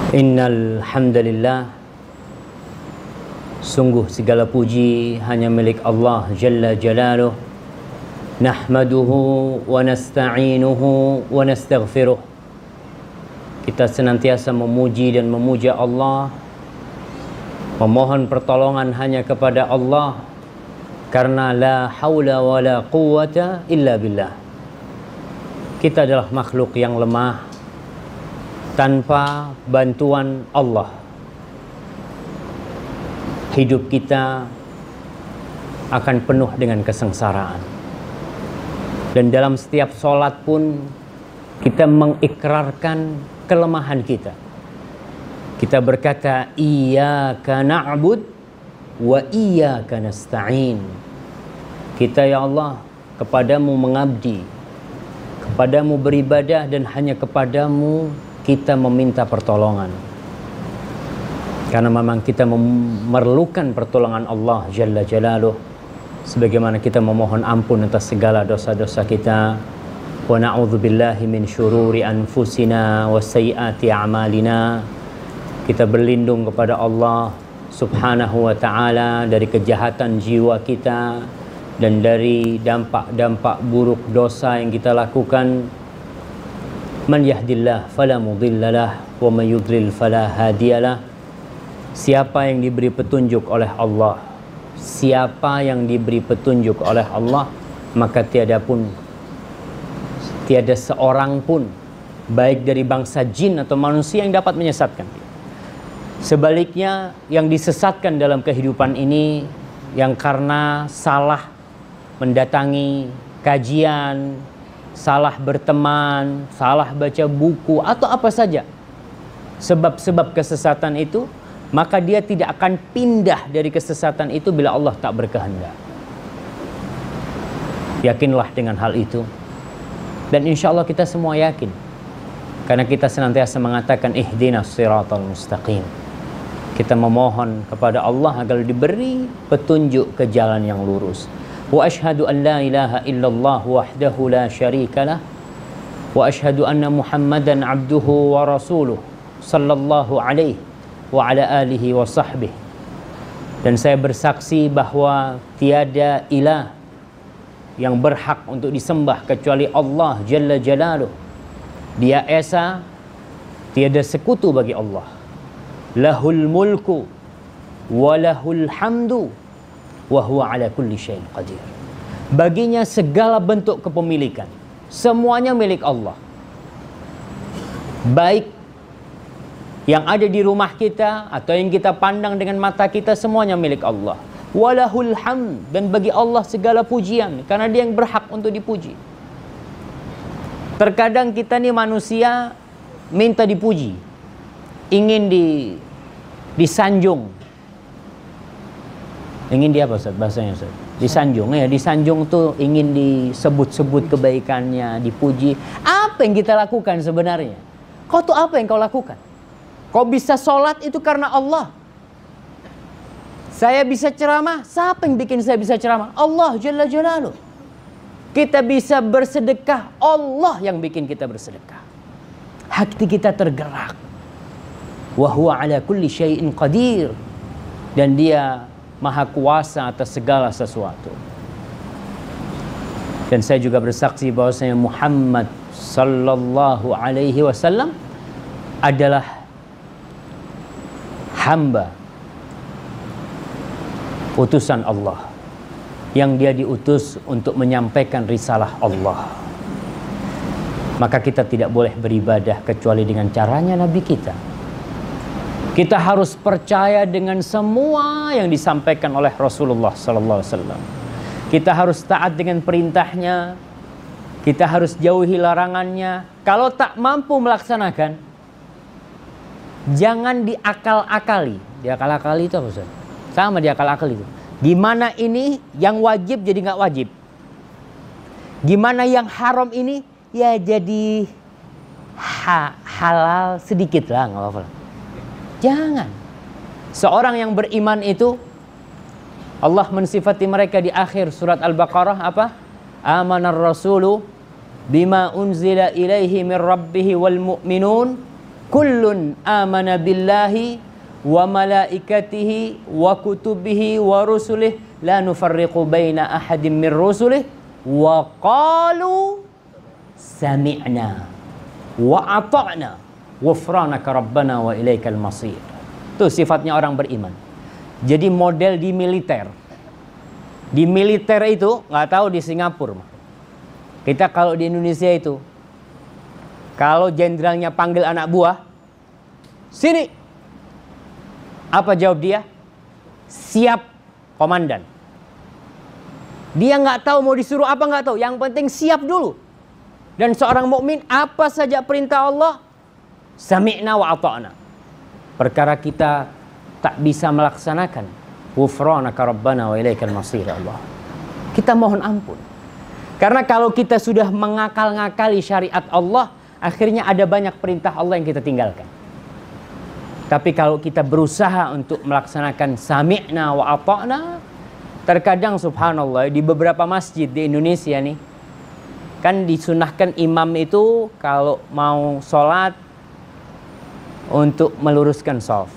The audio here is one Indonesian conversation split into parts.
Innal hamdalillah, sungguh segala puji hanya milik Allah Jalla Jalaluh. Nahmaduhu wa nasta'inuhu wa nastaghfiruh. Kita senantiasa memuji dan memuja Allah, memohon pertolongan hanya kepada Allah, karena la haula wa la quwwata illa billah. Kita adalah makhluk yang lemah. Tanpa bantuan Allah, hidup kita akan penuh dengan kesengsaraan. Dan dalam setiap sholat pun kita mengikrarkan kelemahan kita. Kita berkata, iyyaka na'bud wa iyyaka nasta'in. Kita, ya Allah, kepadamu mengabdi, kepadamu beribadah, dan hanya kepadamu kita meminta pertolongan. Karena memang kita memerlukan pertolongan Allah Jalla Jalaluh, sebagaimana kita memohon ampun atas segala dosa-dosa kita. Wa na'udzubillahi min syururi anfusina wa sayyiati a'malina. Kita berlindung kepada Allah Subhanahu wa ta'ala dari kejahatan jiwa kita dan dari dampak-dampak buruk dosa yang kita lakukan. Man yahdillah fala mudhillalah wa man yudlil fala hadiyalah. Siapa yang diberi petunjuk oleh Allah, siapa yang diberi petunjuk oleh Allah, maka tiada seorang pun, baik dari bangsa jin atau manusia, yang dapat menyesatkan dia. Sebaliknya, yang disesatkan dalam kehidupan ini yang karena salah mendatangi kajian, salah berteman, salah baca buku, atau apa saja sebab-sebab kesesatan itu, maka dia tidak akan pindah dari kesesatan itu bila Allah tak berkehendak. Yakinlah dengan hal itu. Dan insya Allah kita semua yakin, karena kita senantiasa mengatakan ihdinas siratal mustaqim. Kita memohon kepada Allah agar diberi petunjuk ke jalan yang lurus. Wa ashhadu an la ilaha illallah wahdahu la syarikalah wa ashhadu anna Muhammadan abduhu wa rasuluh sallallahu alaihi wa ala alihi wa sahbihi. Dan saya bersaksi bahwa tiada ilah yang berhak untuk disembah kecuali Allah Jalla Jalaluh. Dia esa, tiada sekutu bagi Allah. Lahul mulku wa lahul hamdu wa huwa ala kulli syai'in qadir. Baginya segala bentuk kepemilikan, semuanya milik Allah. Baik yang ada di rumah kita atau yang kita pandang dengan mata kita, semuanya milik Allah. Walahul hamd, dan bagi Allah segala pujian, karena Dia yang berhak untuk dipuji. Terkadang kita nih manusia minta dipuji, ingin disanjung. Ingin dia apa Ustaz? Bahasanya Ustaz? Disanjung, ya. Disanjung tuh ingin disebut-sebut kebaikannya, dipuji. Apa yang kita lakukan sebenarnya? Kau tuh apa yang kau lakukan? Kau bisa sholat itu karena Allah. Saya bisa ceramah, siapa yang bikin saya bisa ceramah? Allah Jalla Jalaluh. Kita bisa bersedekah, Allah yang bikin kita bersedekah. Hati kita tergerak. Wa huwa ala kulli syai'in qadir. Dan Dia Maha kuasa atas segala sesuatu. Dan saya juga bersaksi bahwasanya Muhammad sallallahu alaihi wasallam adalah hamba utusan Allah, yang Dia diutus untuk menyampaikan risalah Allah. Maka kita tidak boleh beribadah kecuali dengan caranya Nabi kita. Kita harus percaya dengan semua yang disampaikan oleh Rasulullah sallallahu alaihi wasallam. Kita harus taat dengan perintahnya. Kita harus jauhi larangannya. Kalau tak mampu melaksanakan, jangan diakal-akali. Diakal-akali itu apa Ustaz? Sama diakal-akali itu. Gimana ini yang wajib jadi nggak wajib? Gimana yang haram ini ya jadi halal sedikit lah, nggak apa-apa. Jangan. Seorang yang beriman itu, Allah mensifati mereka di akhir surat Al-Baqarah apa? Amanar rasulu bima unzila ilaihi min rabbihi wal mu'minun kullun amana billahi wa malaikatihi wa kutubihi wa rusulih la nufarriqu baina ahadin min rusulih wa qalu sami'na wa ata'na ghufranaka rabbana wa ilaikal masir. Itu sifatnya orang beriman. Jadi model di militer. Di militer itu, nggak tahu di Singapura. Kita kalau di Indonesia itu, kalau jenderalnya panggil anak buah, sini. Apa jawab dia? Siap, komandan. Dia nggak tahu mau disuruh apa nggak tahu. Yang penting siap dulu. Dan seorang mukmin apa saja perintah Allah, sami'na wa ata'na. Perkara kita tak bisa melaksanakan, ghufranaka rabbana wa ilaikal masir, Allah. Kita mohon ampun. Karena kalau kita sudah mengakal-ngakali syariat Allah, akhirnya ada banyak perintah Allah yang kita tinggalkan. Tapi kalau kita berusaha untuk melaksanakan sami'na wa ata'na, terkadang subhanallah di beberapa masjid di Indonesia nih, kan disunahkan imam itu kalau mau sholat untuk meluruskan shaf.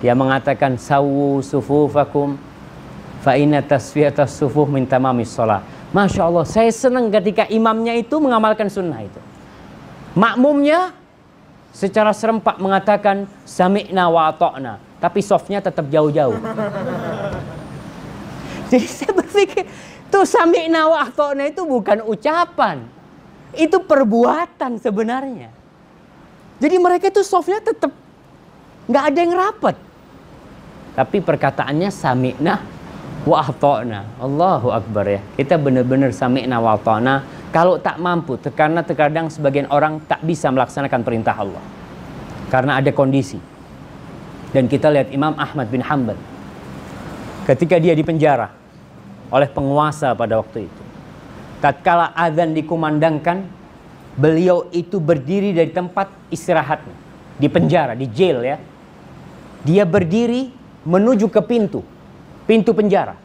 Dia mengatakan sawu sufufakum fa inna tasfiyatas sufuf min tamamis shalah. Masya Allah, saya senang ketika imamnya itu mengamalkan sunnah itu. Makmumnya secara serempak mengatakan sami'na wa ata'na, tapi softnya tetap jauh-jauh. Jadi saya berpikir, tuh sami'na wa ata'na itu bukan ucapan, itu perbuatan sebenarnya. Jadi mereka itu softnya tetap nggak ada yang rapat, tapi perkataannya sami'na wa ata'na. Allahu Akbar ya. Kita benar-benar sami'na wa ata'na. Kalau tak mampu, karena terkadang sebagian orang tak bisa melaksanakan perintah Allah karena ada kondisi. Dan kita lihat Imam Ahmad bin Hanbal ketika dia dipenjara oleh penguasa pada waktu itu. Tatkala azan dikumandangkan, beliau itu berdiri dari tempat istirahatnya di penjara, di jail ya. Dia berdiri menuju ke pintu penjara.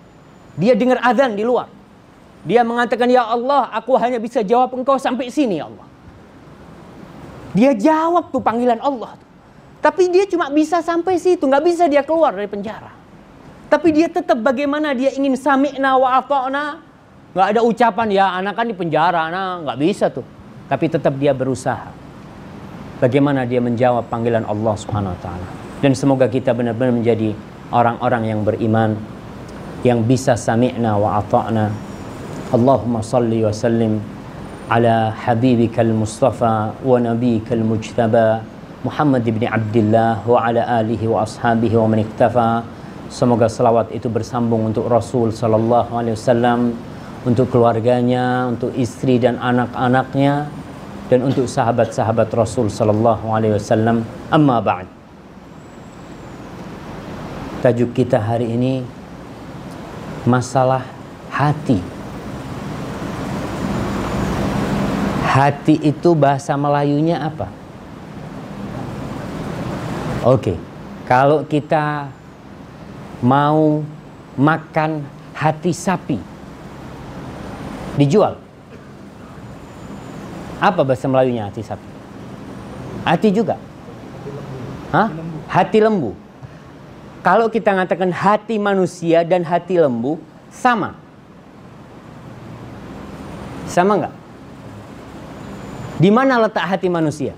Dia dengar azan di luar. Dia mengatakan, ya Allah, aku hanya bisa jawab engkau sampai sini ya Allah. Dia jawab tuh panggilan Allah. Tapi dia cuma bisa sampai situ, nggak bisa dia keluar dari penjara. Tapi dia tetap bagaimana dia ingin sami'na wa ata'na. Nggak ada ucapan, ya anak kan di penjara, anak nggak bisa tuh. Tapi tetap dia berusaha. Bagaimana dia menjawab panggilan Allah Subhanahu wa Ta'ala. Dan semoga kita benar-benar menjadi orang-orang yang beriman, yang bisa sami'na wa ata'na. Allahumma salli wa sallim ala habibikal mustafa wa nabiyikal mujtaba Muhammad ibn Abdullah wa ala alihi wa ashabihi wa man iktafa. Semoga salawat itu bersambung untuk Rasul sallallahu alaihi wasallam, untuk keluarganya, untuk istri dan anak-anaknya, dan untuk sahabat-sahabat Rasul sallallahu alaihi wasallam. Amma ba'd. Tajuk kita hari ini masalah hati. Hati itu bahasa Melayunya apa? Oke, kalau kita mau makan hati sapi, dijual. Apa bahasa Melayunya hati sapi? Hati juga? Hah? Hati lembu. Kalau kita mengatakan hati manusia dan hati lembu, sama? Sama nggak? Di mana letak hati manusia?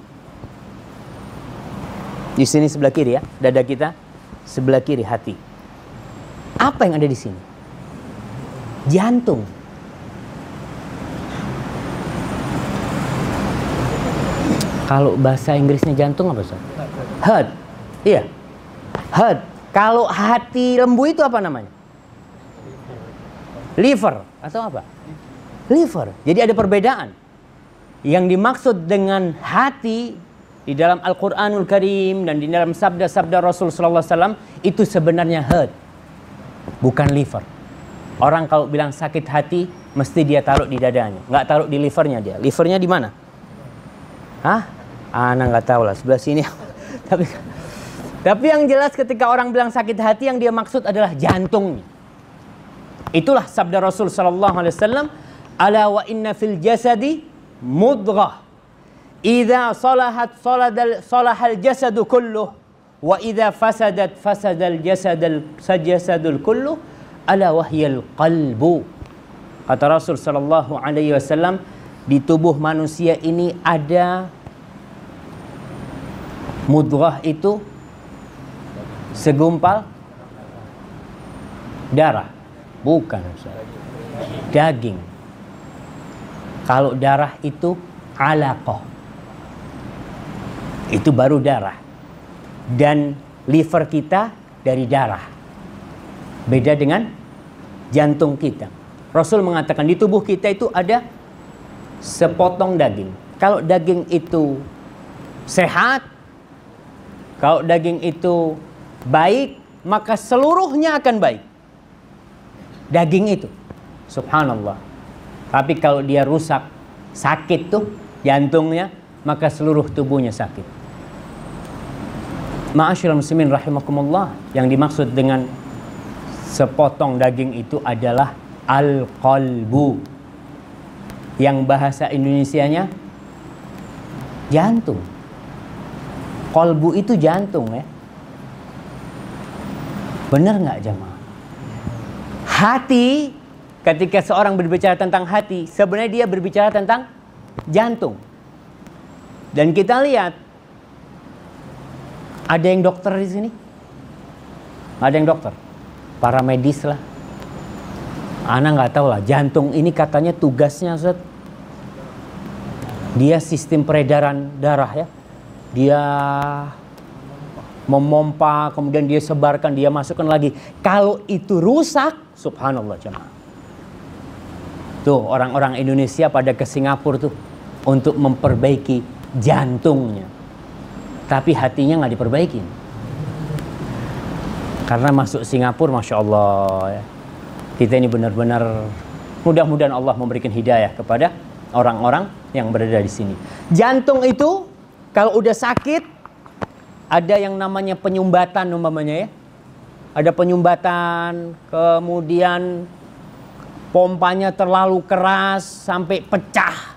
Di sini sebelah kiri ya, dada kita sebelah kiri hati. Apa yang ada di sini? Jantung. Kalau bahasa Inggrisnya jantung apa, Ustaz? Heart. Iya. Heart. Kalau hati lembu itu apa namanya? Liver atau apa? Liver. Jadi ada perbedaan. Yang dimaksud dengan hati di dalam Al-Quranul Karim dan di dalam sabda-sabda Rasul sallallahu alaihi wasallam itu sebenarnya heart, bukan liver. Orang kalau bilang sakit hati mesti dia taruh di dadanya, nggak taruh di livernya dia. Livernya di mana? Hah? Ana nggak tahu lah, sebelah sini. Tapi yang jelas ketika orang bilang sakit hati, yang dia maksud adalah jantungnya. Itulah sabda Rasul sallallahu alaihi wasallam, ala wa inna fil jasadi mudghah idza salahat salahal jasadu kulluh wa idza fasadat fasadal jasadul kulluh ala wahyal qalbu. Kata Rasul sallallahu alaihi wasallam, di tubuh manusia ini ada mudghah, itu segumpal darah. Bukan, daging. Kalau darah itu alaqah, itu baru darah. Dan liver kita dari darah. Beda dengan jantung kita. Rasul mengatakan di tubuh kita itu ada sepotong daging. Kalau daging itu sehat, kalau daging itu baik, maka seluruhnya akan baik. Daging itu, subhanallah. Tapi kalau dia rusak, sakit tuh jantungnya, maka seluruh tubuhnya sakit. Ma'asyiral muslimin rahimakumullah, yang dimaksud dengan sepotong daging itu adalah al-qalbu, yang bahasa Indonesianya jantung. Qalbu itu jantung, ya. Benar nggak jemaah? Hati, ketika seorang berbicara tentang hati, sebenarnya dia berbicara tentang jantung. Dan kita lihat, ada yang dokter di sini? Ada yang dokter? Para medis lah. Ana nggak tahu lah, jantung ini katanya tugasnya, Ustaz, dia sistem peredaran darah, ya. Dia memompa, kemudian dia sebarkan, dia masukkan lagi. Kalau itu rusak, subhanallah jemaah. Tuh orang-orang Indonesia pada ke Singapura tuh untuk memperbaiki jantungnya. Tapi hatinya nggak diperbaiki. Karena masuk Singapura, Masya Allah, ya. Kita ini benar-benar, mudah-mudahan Allah memberikan hidayah kepada orang-orang yang berada di sini. Jantung itu kalau udah sakit, ada yang namanya penyumbatan umpamanya, ya. Ada penyumbatan, kemudian pompanya terlalu keras sampai pecah,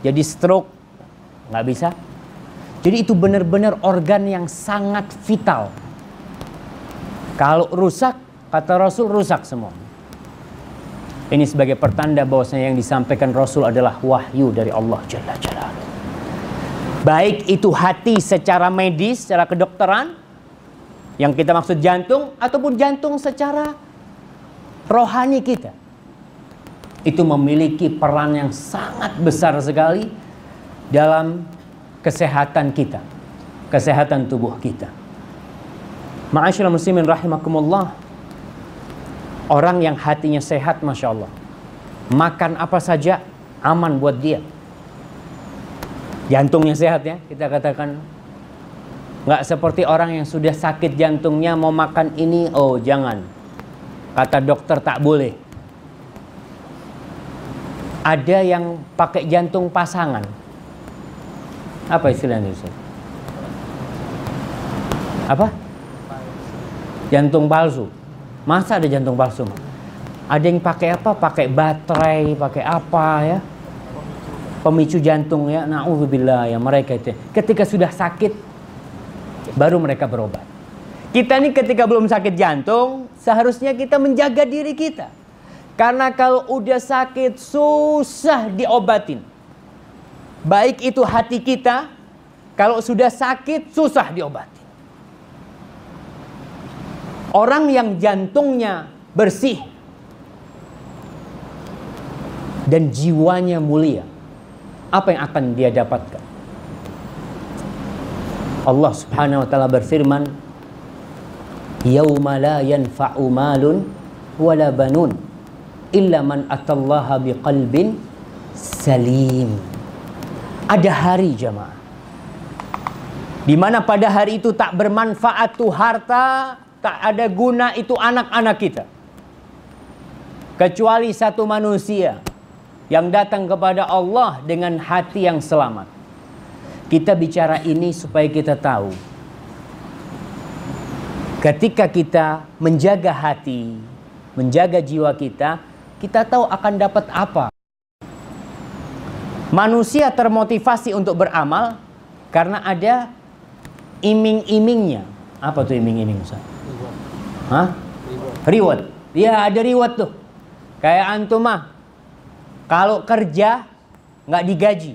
jadi stroke, nggak bisa. Jadi itu benar-benar organ yang sangat vital. Kalau rusak, kata Rasul, rusak semua. Ini sebagai pertanda bahwasanya yang disampaikan Rasul adalah wahyu dari Allah Jalla Jalaluhu. Baik itu hati secara medis, secara kedokteran, yang kita maksud jantung, ataupun jantung secara rohani kita. Itu memiliki peran yang sangat besar sekali dalam kesehatan kita, kesehatan tubuh kita. Ma'asyiral muslimin rahimakumullah. Orang yang hatinya sehat, Masya Allah, makan apa saja aman buat dia. Jantungnya sehat, ya, kita katakan. Nggak seperti orang yang sudah sakit jantungnya, mau makan ini, oh jangan, kata dokter tak boleh. Ada yang pakai jantung pasangan. Apa istilahnya itu? Apa? Jantung palsu. Masa ada jantung palsu? Ada yang pakai apa? Pakai baterai, pakai apa, ya? Pemicu jantung, ya. Na'udzubillah, ya, mereka itu. Ketika sudah sakit, baru mereka berobat. Kita ini ketika belum sakit jantung, seharusnya kita menjaga diri kita. Karena kalau udah sakit, susah diobatin. Baik itu hati kita, kalau sudah sakit, susah diobatin. Orang yang jantungnya bersih dan jiwanya mulia, apa yang akan dia dapatkan? Allah Subhanahu wa taala berfirman, "Yauma la yanfa'u malun wala banun illa man atallaha biqalbin salim." Ada hari jemaah, di mana pada hari itu tak bermanfaat tuh harta, tak ada guna itu anak-anak kita, kecuali satu manusia yang datang kepada Allah dengan hati yang selamat. Kita bicara ini supaya kita tahu, ketika kita menjaga hati, menjaga jiwa kita, kita tahu akan dapat apa. Manusia termotivasi untuk beramal karena ada iming-imingnya. Apa tuh iming-iming, Ustaz? Hah? Reward. Ya, ada reward tuh. Kayak antum mah, kalau kerja nggak digaji.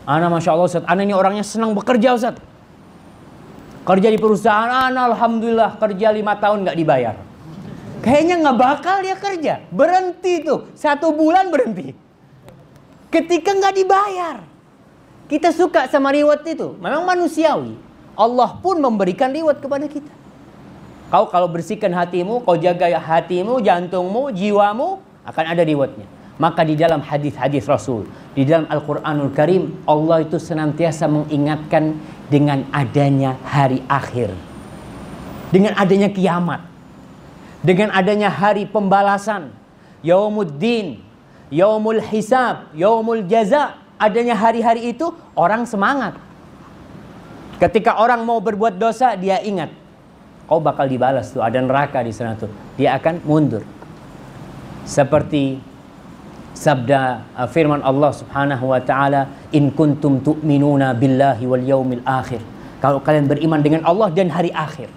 Ana Masya Allah Ustaz, ana ini orangnya senang bekerja Ustaz. Kerja di perusahaan, ana alhamdulillah kerja 5 tahun nggak dibayar. Kayaknya nggak bakal dia kerja. Berhenti tuh, 1 bulan berhenti. Ketika nggak dibayar. Kita suka sama reward itu. Memang manusiawi. Allah pun memberikan reward kepada kita. Kau kalau bersihkan hatimu, kau jaga hatimu, jantungmu, jiwamu, akan ada rewardnya. Maka di dalam hadis-hadis Rasul, di dalam Al-Quranul Karim, Allah itu senantiasa mengingatkan dengan adanya hari akhir. Dengan adanya kiamat. Dengan adanya hari pembalasan. Yaumuddin, yaumul hisab, yaumul jaza. Adanya hari-hari itu, orang semangat. Ketika orang mau berbuat dosa, dia ingat. Kau bakal dibalas tuh, ada neraka di sana tuh. Dia akan mundur. Seperti sabda firman Allah Subhanahu wa taala, "In kuntum tu'minuna billahi wal yaumil akhir." Kalau kalian beriman dengan Allah dan hari akhir.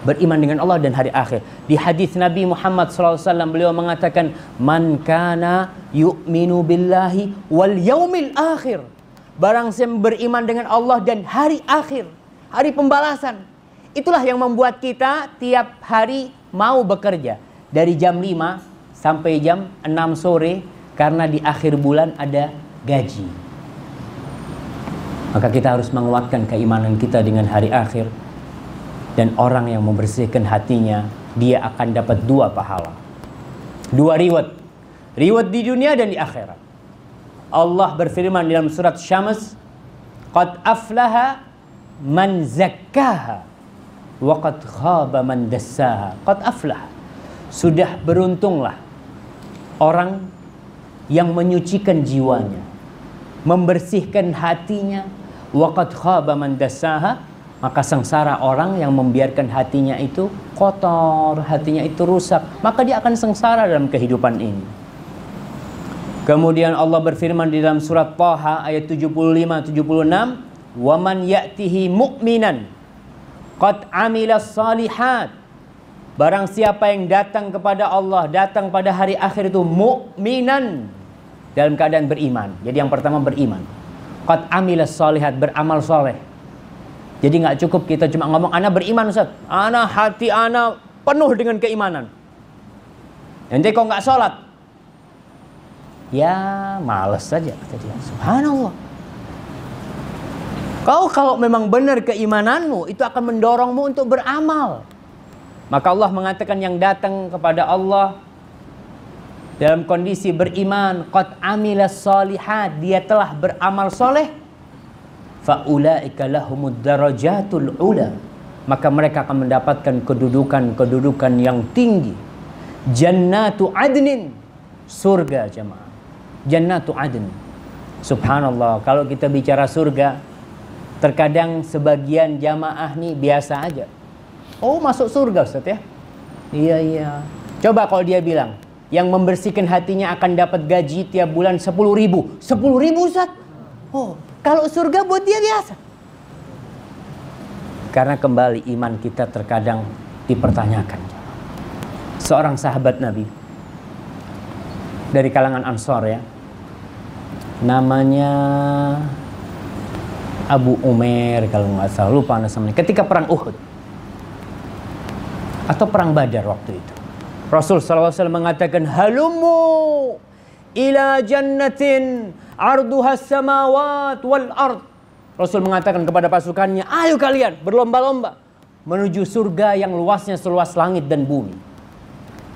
Beriman dengan Allah dan hari akhir. Di hadis Nabi Muhammad SAW beliau mengatakan, "Man kana yu'minu billahi wal yaumil akhir." Barang siapa beriman dengan Allah dan hari akhir, hari pembalasan. Itulah yang membuat kita tiap hari mau bekerja. Dari jam 5 sampai jam 6 sore. Karena di akhir bulan ada gaji. Maka kita harus menguatkan keimanan kita dengan hari akhir. Dan orang yang membersihkan hatinya, dia akan dapat 2 pahala. 2 reward. Reward di dunia dan di akhirat. Allah berfirman dalam surat Syams, "Qad aflaha man zakkaha. Waqad khaba man dassaha." Qad aflah. Sudah beruntunglah orang yang menyucikan jiwanya, membersihkan hatinya. Waqad khaba man dassaha. Maka sengsara orang yang membiarkan hatinya itu kotor, hatinya itu rusak. Maka dia akan sengsara dalam kehidupan ini. Kemudian Allah berfirman di dalam surat Thaha ayat 75-76, "Wa man ya'tihi mu'minan qad amilas salihat." Barang siapa yang datang kepada Allah, datang pada hari akhir itu mu'minan, dalam keadaan beriman. Jadi yang pertama beriman. Qad amilas salihat, beramal soleh. Jadi nggak cukup kita cuma ngomong, "Ana beriman Ustaz, ana hati ana penuh dengan keimanan." Nanti kok nggak sholat? Ya males saja kata dia. Subhanallah. Kau kalau memang benar keimananmu, itu akan mendorongmu untuk beramal. Maka Allah mengatakan yang datang kepada Allah dalam kondisi beriman, qad amilas shalihat, dia telah beramal soleh, faulaika lahumud darajatul ula, maka mereka akan mendapatkan kedudukan yang tinggi. Jannatu adnin, surga jemaah. Jannatu adn. Subhanallah, kalau kita bicara surga, terkadang sebagian jamaah nih biasa aja. Oh, masuk surga Ustaz ya? Iya. Coba kalau dia bilang, yang membersihkan hatinya akan dapat gaji tiap bulan 10.000. 10.000 Ustaz? Oh, kalau surga buat dia biasa. Karena kembali iman kita terkadang dipertanyakan. Seorang sahabat Nabi dari kalangan Ansor ya, namanya Abu Umair kalau nggak salah, lupa namanya. Ketika perang Uhud atau perang Badar waktu itu, Rasul SAW mengatakan, "Halumu ila jannatin arduha samawat wal ard." Rasul mengatakan kepada pasukannya, "Ayo kalian berlomba-lomba menuju surga yang luasnya seluas langit dan bumi."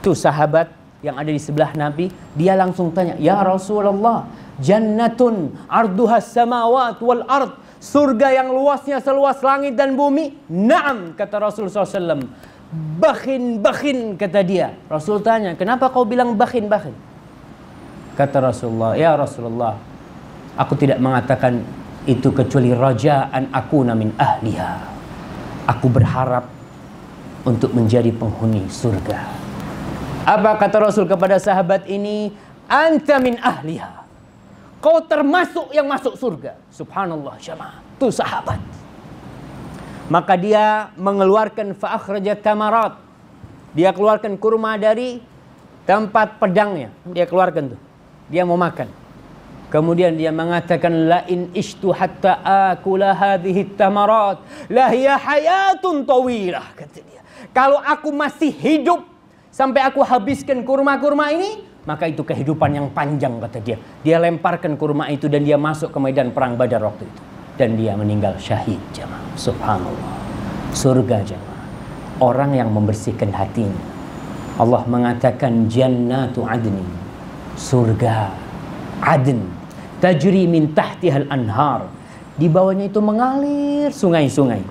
Itu sahabat yang ada di sebelah Nabi, dia langsung tanya, "Ya Rasulullah, jannatun arduha samawat wal ard, surga yang luasnya seluas langit dan bumi?" "Na'am," kata Rasul SAW. "Bakhin," kata dia. Rasul tanya, "Kenapa kau bilang bakhin?" Kata Rasulullah, "Ya Rasulullah, aku tidak mengatakan itu kecuali raja'an akuna min ahliha. Aku berharap untuk menjadi penghuni surga." Apa kata Rasul kepada sahabat ini? anta min ahliha. Kau termasuk yang masuk surga. Subhanallah jamaah. Tuh sahabat. Maka dia mengeluarkan fa akhrajat tamarat. Dia keluarkan kurma dari tempat pedangnya. Dia keluarkan tuh. Dia mau makan. Kemudian dia mengatakan la in ishtu hatta akula hadhihi tamarat la hiya hayatun tawilah, kata dia. Kalau aku masih hidup sampai aku habiskan kurma-kurma ini, maka itu kehidupan yang panjang, kata dia. Dia lemparkan kurma itu dan dia masuk ke medan perang Badar waktu itu. Dan dia meninggal syahid, jemaah. Subhanallah. Surga, jemaah. Orang yang membersihkan hatinya. Allah mengatakan jannatu adnin. Surga adn. Tajri min tahtihal anhar. Di bawahnya itu mengalir sungai-sungai.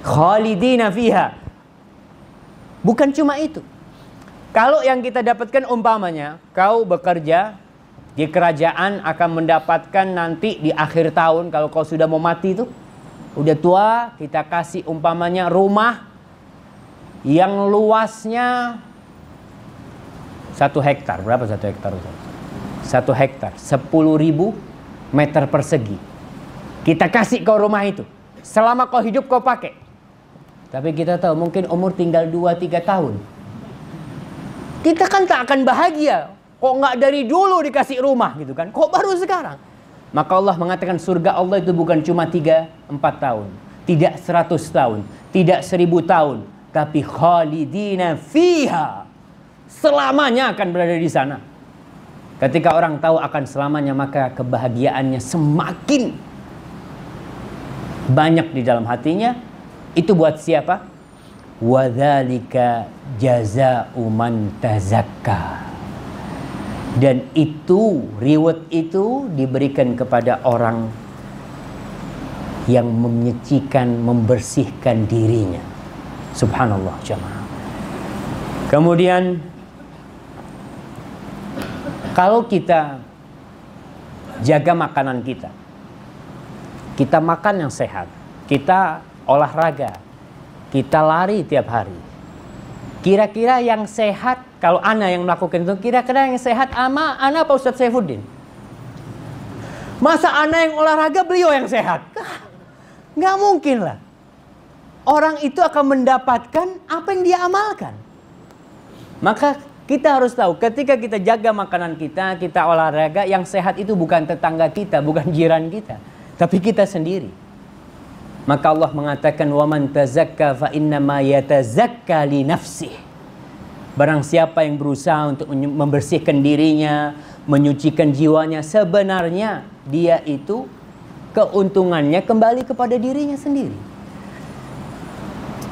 Khalidina fiha. Bukan cuma itu. Kalau yang kita dapatkan umpamanya, kau bekerja di kerajaan akan mendapatkan nanti di akhir tahun, kalau kau sudah mau mati itu, udah tua, kita kasih umpamanya rumah yang luasnya 1 hektar. Berapa 1 hektar? 1 hektar, 10.000 meter persegi. Kita kasih kau rumah itu. Selama kau hidup kau pakai. Tapi kita tahu mungkin umur tinggal 2-3 tahun. Kita kan tak akan bahagia. Kok nggak dari dulu dikasih rumah gitu kan? Kok baru sekarang? Maka Allah mengatakan surga Allah itu bukan cuma 3-4 tahun. Tidak 100 tahun. Tidak 1000 tahun. Tapi khalidina fiha. Selamanya akan berada di sana. Ketika orang tahu akan selamanya, maka kebahagiaannya semakin banyak di dalam hatinya. Itu buat siapa? Wadzalika jazaa'u man tazakka. Dan itu, reward itu diberikan kepada orang yang menyucikan, membersihkan dirinya. Subhanallah jemaah. Kemudian kalau kita jaga makanan kita, kita makan yang sehat, kita olahraga, kita lari tiap hari. Kira-kira yang sehat, kalau ana yang melakukan itu, kira-kira yang sehat ana apa Ustadz Saifuddin? Masa ana yang olahraga, beliau yang sehat? Nggak mungkin lah. Orang itu akan mendapatkan apa yang dia amalkan. Maka kita harus tahu, ketika kita jaga makanan kita, kita olahraga, yang sehat itu bukan tetangga kita, bukan jiran kita, tapi kita sendiri. Maka Allah mengatakan waman tazakka fa innama yatazakka li nafsihi. Barang siapa yang berusaha untuk membersihkan dirinya, menyucikan jiwanya, sebenarnya dia itu keuntungannya kembali kepada dirinya sendiri.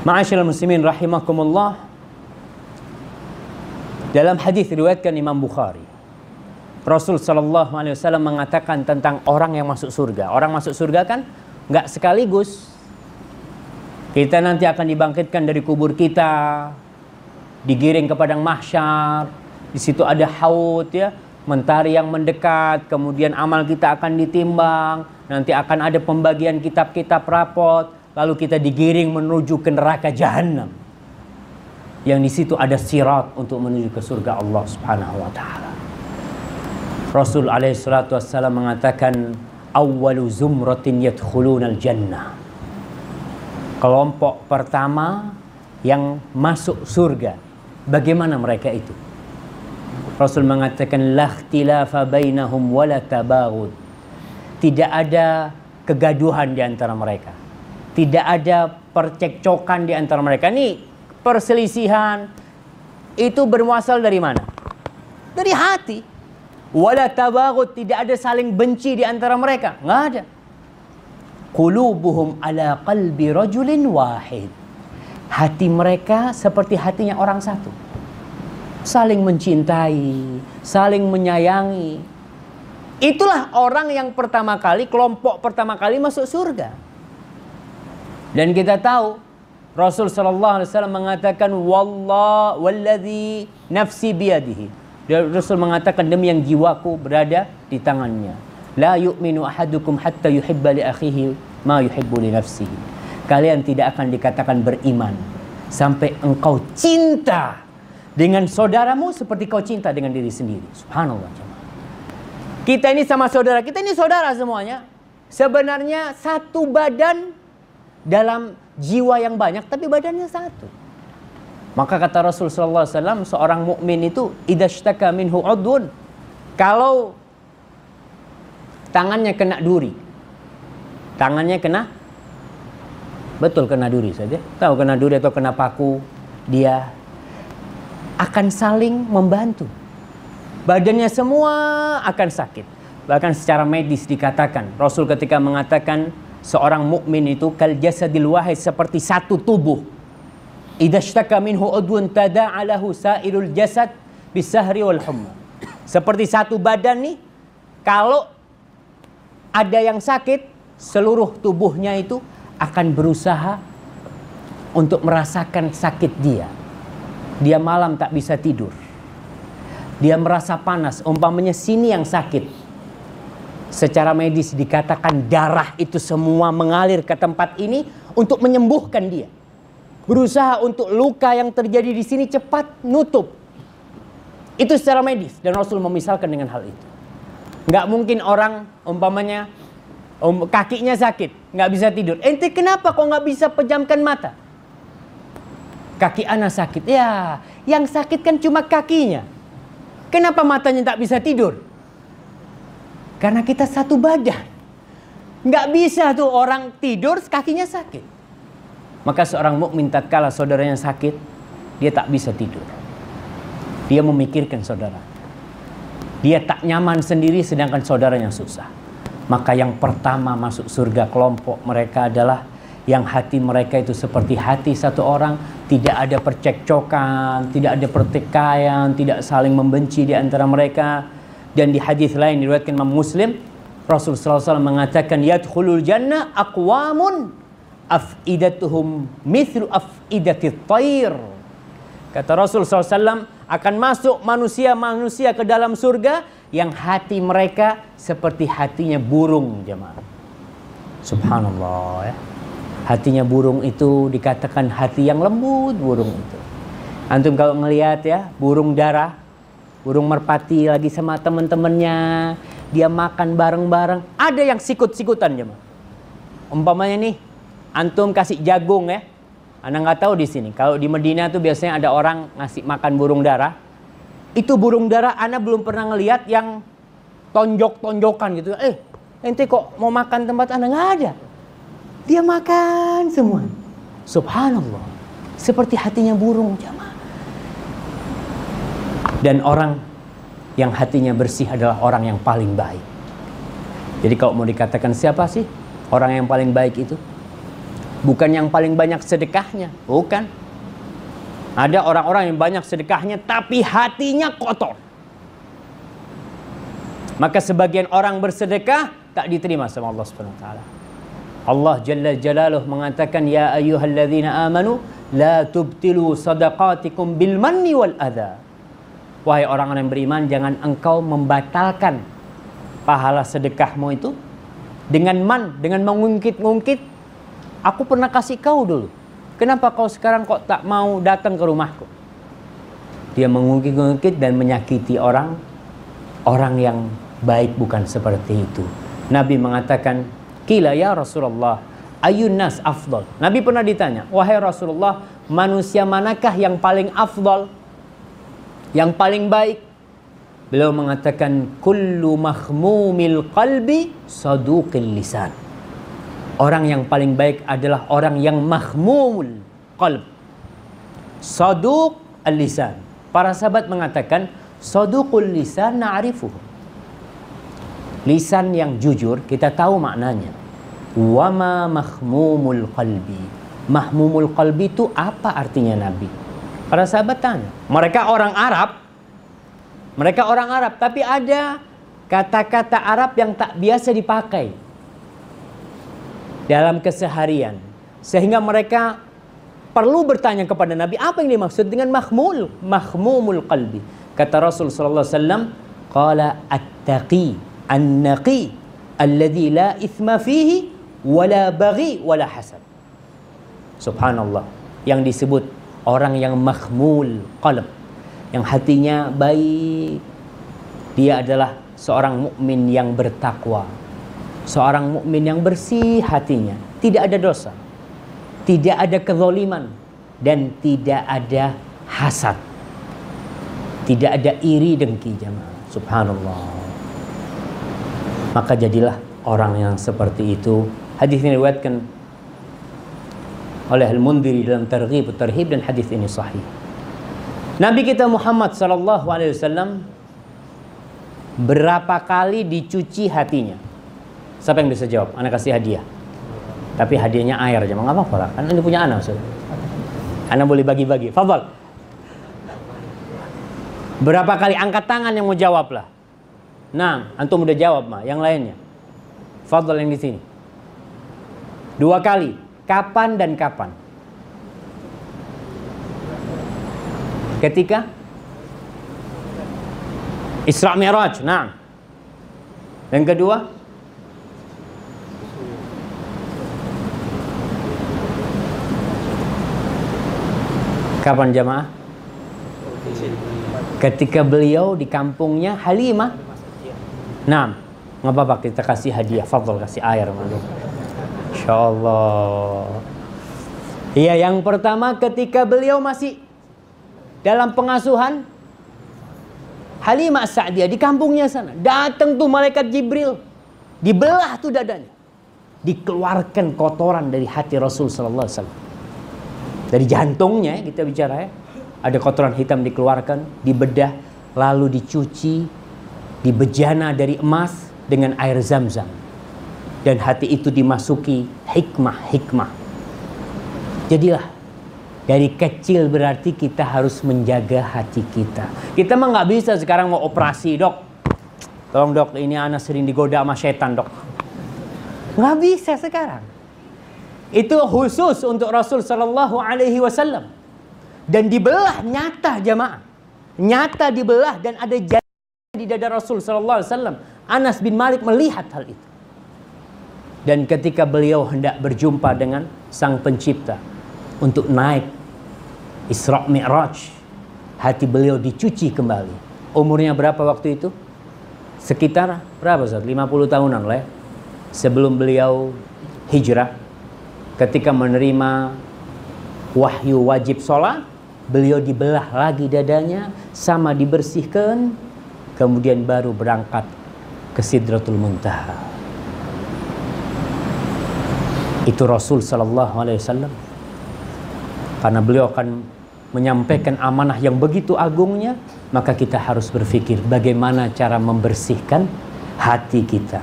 Ma'asyiral muslimin rahimakumullah. Dalam hadis riwayatkan Imam Bukhari, Rasul sallallahu alaihi wasallam mengatakan tentang orang yang masuk surga. Orang masuk surga kan nggak sekaligus. Kita nanti akan dibangkitkan dari kubur kita, digiring ke padang mahsyar. Di situ ada haud, ya, mentari yang mendekat. Kemudian amal kita akan ditimbang. Nanti akan ada pembagian kitab-kitab rapot. Lalu kita digiring menuju ke neraka jahanam. Yang di situ ada sirat untuk menuju ke surga Allah Subhanahu wa taala. Rasul alaihi salatu wassalam mengatakan awwalu zumratin yadkhulunal jannah. Kelompok pertama yang masuk surga. Bagaimana mereka itu? Rasul mengatakan la ikhtilafa bainahum wala tabaghud. Tidak ada kegaduhan di antara mereka. Tidak ada percekcokan di antara mereka. Ini perselisihan itu bermuasal dari mana? Dari hati. Wala tabaghud, tidak ada saling benci di antara mereka. Enggak ada. Qulubuhum ala qalbi rajulin wahid. Hati mereka seperti hatinya orang satu. Saling mencintai, saling menyayangi. Itulah orang yang pertama kali, kelompok pertama kali masuk surga. Dan kita tahu Rasul sallallahu alaihi wasallam mengatakan walladzi nafsi biyadihi. Rasul mengatakan demi yang jiwaku berada di tangannya. La yu'minu ahadukum hatta yuhibba li akhihi ma yuhibbu li nafsihi. Kalian tidak akan dikatakan beriman sampai engkau cinta dengan saudaramu seperti kau cinta dengan diri sendiri. Subhanallah jemaah. Kita ini sama saudara, kita ini saudara semuanya. Sebenarnya satu badan dalam jiwa yang banyak, tapi badannya satu. Maka kata Rasulullah SAW, seorang mukmin itu idashtaka minhu udhun, kalau tangannya kena duri, tangannya kena, betul kena duri saja, tahu kena duri atau kena paku, dia akan saling membantu. Badannya semua akan sakit. Bahkan secara medis dikatakan, Rasul ketika mengatakan seorang mukmin itu kal jasadil wahid, seperti satu tubuh. Idza ishtaka minhu udwun tada'a lahu sa'irul jasad bisahri wal humma. Seperti satu badan nih, kalau ada yang sakit, seluruh tubuhnya itu akan berusaha untuk merasakan sakit dia. Dia malam tak bisa tidur. Dia merasa panas, umpamanya sini yang sakit. Secara medis dikatakan darah itu semua mengalir ke tempat ini untuk menyembuhkan dia. Berusaha untuk luka yang terjadi di sini cepat nutup. Itu secara medis, dan Rasul memisalkan dengan hal itu. Nggak mungkin orang umpamanya kakinya sakit, nggak bisa tidur. Ente kenapa kok nggak bisa pejamkan mata? Kaki ana sakit. Ya, yang sakit kan cuma kakinya. Kenapa matanya tak bisa tidur? Karena kita satu badan. Nggak bisa tuh orang tidur kakinya sakit. Maka seorang mukmin tatkala saudaranya sakit, dia tak bisa tidur. Dia memikirkan saudara. Dia tak nyaman sendiri sedangkan saudaranya susah. Maka yang pertama masuk surga kelompok mereka adalah yang hati mereka itu seperti hati satu orang, tidak ada percekcokan, tidak ada pertikaian, tidak saling membenci di antara mereka. Dan di hadis lain diriwayatkan Imam Muslim, Rasul sallallahu alaihi wasallam mengatakan yadkhulul jannah aqwamun afidatuhum mithlu afidatit thair. Kata Rasul sallallahu alaihi wasallam, akan masuk manusia-manusia ke dalam surga yang hati mereka seperti hatinya burung, jemaah. Subhanallah ya. Hatinya burung itu dikatakan hati yang lembut, burung itu. Antum kalau ngelihat ya, burung dara, burung merpati lagi sama teman-temannya, dia makan bareng-bareng, ada yang sikut-sikutan jemaah. Umpamanya nih, antum kasih jagung ya. Anda nggak tahu di sini. Kalau di Medina tuh biasanya ada orang ngasih makan burung dara. Itu burung dara, Anda belum pernah ngelihat yang tonjok-tonjokan gitu. Ente kok mau makan tempat Anda? Nggak ada. Dia makan semua. Subhanallah. Seperti hatinya burung jamaah. Dan orang yang hatinya bersih adalah orang yang paling baik. Jadi kalau mau dikatakan siapa sih orang yang paling baik itu? Bukan yang paling banyak sedekahnya. Bukan. Ada orang-orang yang banyak sedekahnya tapi hatinya kotor. Maka sebagian orang bersedekah tak diterima sama Allah Subhanahu wa taala. Allah Jalla Jalaluh mengatakan ya ayyuhalladzina amanu la tubtilu sadaqatikum bil manni wal adha. Wahai orang-orang yang beriman, jangan engkau membatalkan pahala sedekahmu itu dengan dengan mengungkit-ungkit. Aku pernah kasih kau dulu. Kenapa kau sekarang kok tak mau datang ke rumahku? Dia mengungkit-ungkit dan menyakiti orang yang baik bukan seperti itu. Nabi mengatakan, "Qila ya Rasulullah, ayyun nas afdal?" Nabi pernah ditanya, "Wahai Rasulullah, manusia manakah yang paling afdal? Yang paling baik?" Beliau mengatakan, "Kullu makhmumil qalbi saduqil lisan." Orang yang paling baik adalah orang yang mahmumul qalb, saduq al-lisan. Para sahabat mengatakan, saduqul lisan na'rifuhu. Lisan yang jujur kita tahu maknanya. Wa ma mahmumul qalbi. Mahmumul qalbi itu apa artinya Nabi? Para sahabat tanya. Mereka orang Arab, tapi ada kata-kata Arab yang tak biasa dipakai dalam keseharian, sehingga mereka perlu bertanya kepada Nabi apa yang dimaksud dengan mahmumul qalbi. Kata Rasul sallallahu alaihi wasallam, qala at-taqi an-naqi alladhi la ithma fihi wala baghi wala hasad. Subhanallah, yang disebut orang yang mahmul qalb, yang hatinya baik, dia adalah seorang mukmin yang bertakwa, seorang mukmin yang bersih hatinya, tidak ada dosa, tidak ada kezaliman, dan tidak ada hasad, tidak ada iri dengki, jemaah. Subhanallah. Maka jadilah orang yang seperti itu. Hadis ini diriwayatkan oleh Al-Mundhiri dalam Targhib Tarhib, dan hadis ini sahih. Nabi kita Muhammad sallallahu alaihi wasallam berapa kali dicuci hatinya? Siapa yang bisa jawab? Ana kasih hadiah. Tapi hadiahnya air aja, enggak apa-apa lah. Kan ini punya ana, Ustaz. Ana boleh bagi-bagi. Fadhal. Berapa kali? Angkat tangan yang mau jawab lah. Nah, antum udah jawab mah, yang lainnya. Fadhal yang di sini. 2 kali. Kapan dan kapan? Ketika Isra Mi'raj. Nah. Yang kedua? Kapan jamaah? Ketika beliau di kampungnya Halimah. Nah, nggak apa-apa, kita kasih hadiah. Fadhal, kasih air. Insyaallah. Iya, yang pertama ketika beliau masih dalam pengasuhan Halimah As-Sa'diyah di kampungnya sana. Datang tuh malaikat Jibril. Dibelah tuh dadanya. Dikeluarkan kotoran dari hati Rasul sallallahu alaihi wasallam. Dari jantungnya kita bicara ya. Ada kotoran hitam dikeluarkan, dibedah, lalu dicuci, dibejana dari emas dengan air Zam-Zam. Dan hati itu dimasuki hikmah-hikmah. Jadilah, dari kecil berarti kita harus menjaga hati kita. Kita mah nggak bisa sekarang mau operasi, dok. Tolong dok, ini anak sering digoda sama setan, dok. Nggak bisa sekarang. Itu khusus untuk Rasul Sallallahu Alaihi Wasallam. Dan dibelah nyata jamaah. Nyata dibelah dan ada jari di dada Rasul Sallallahu Alaihi Wasallam. Anas bin Malik melihat hal itu. Dan ketika beliau hendak berjumpa dengan Sang Pencipta untuk naik Isra Mi'raj, hati beliau dicuci kembali. Umurnya berapa waktu itu? Sekitar berapa Ustaz? 50 tahunan lah ya. Sebelum beliau hijrah, ketika menerima wahyu wajib sholat, beliau dibelah lagi dadanya, sama dibersihkan, kemudian baru berangkat ke Sidratul Muntaha. Itu Rasul Sallallahu Alaihi Wasallam. Karena beliau akan menyampaikan amanah yang begitu agungnya, maka kita harus berpikir bagaimana cara membersihkan hati kita.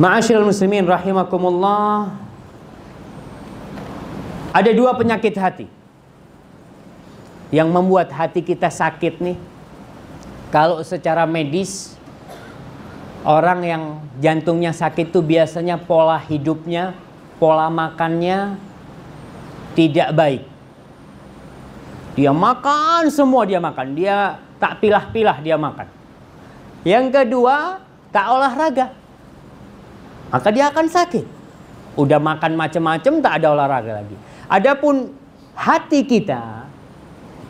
Ma'asyiral muslimin rahimakumullah. Ada 2 penyakit hati yang membuat hati kita sakit nih. Kalau secara medis, orang yang jantungnya sakit itu biasanya pola hidupnya, pola makannya tidak baik. Dia makan semua, dia makan. Dia tak pilah-pilah dia makan. Yang kedua, tak olahraga. Maka dia akan sakit. Udah makan macam-macam, tak ada olahraga lagi. Adapun hati kita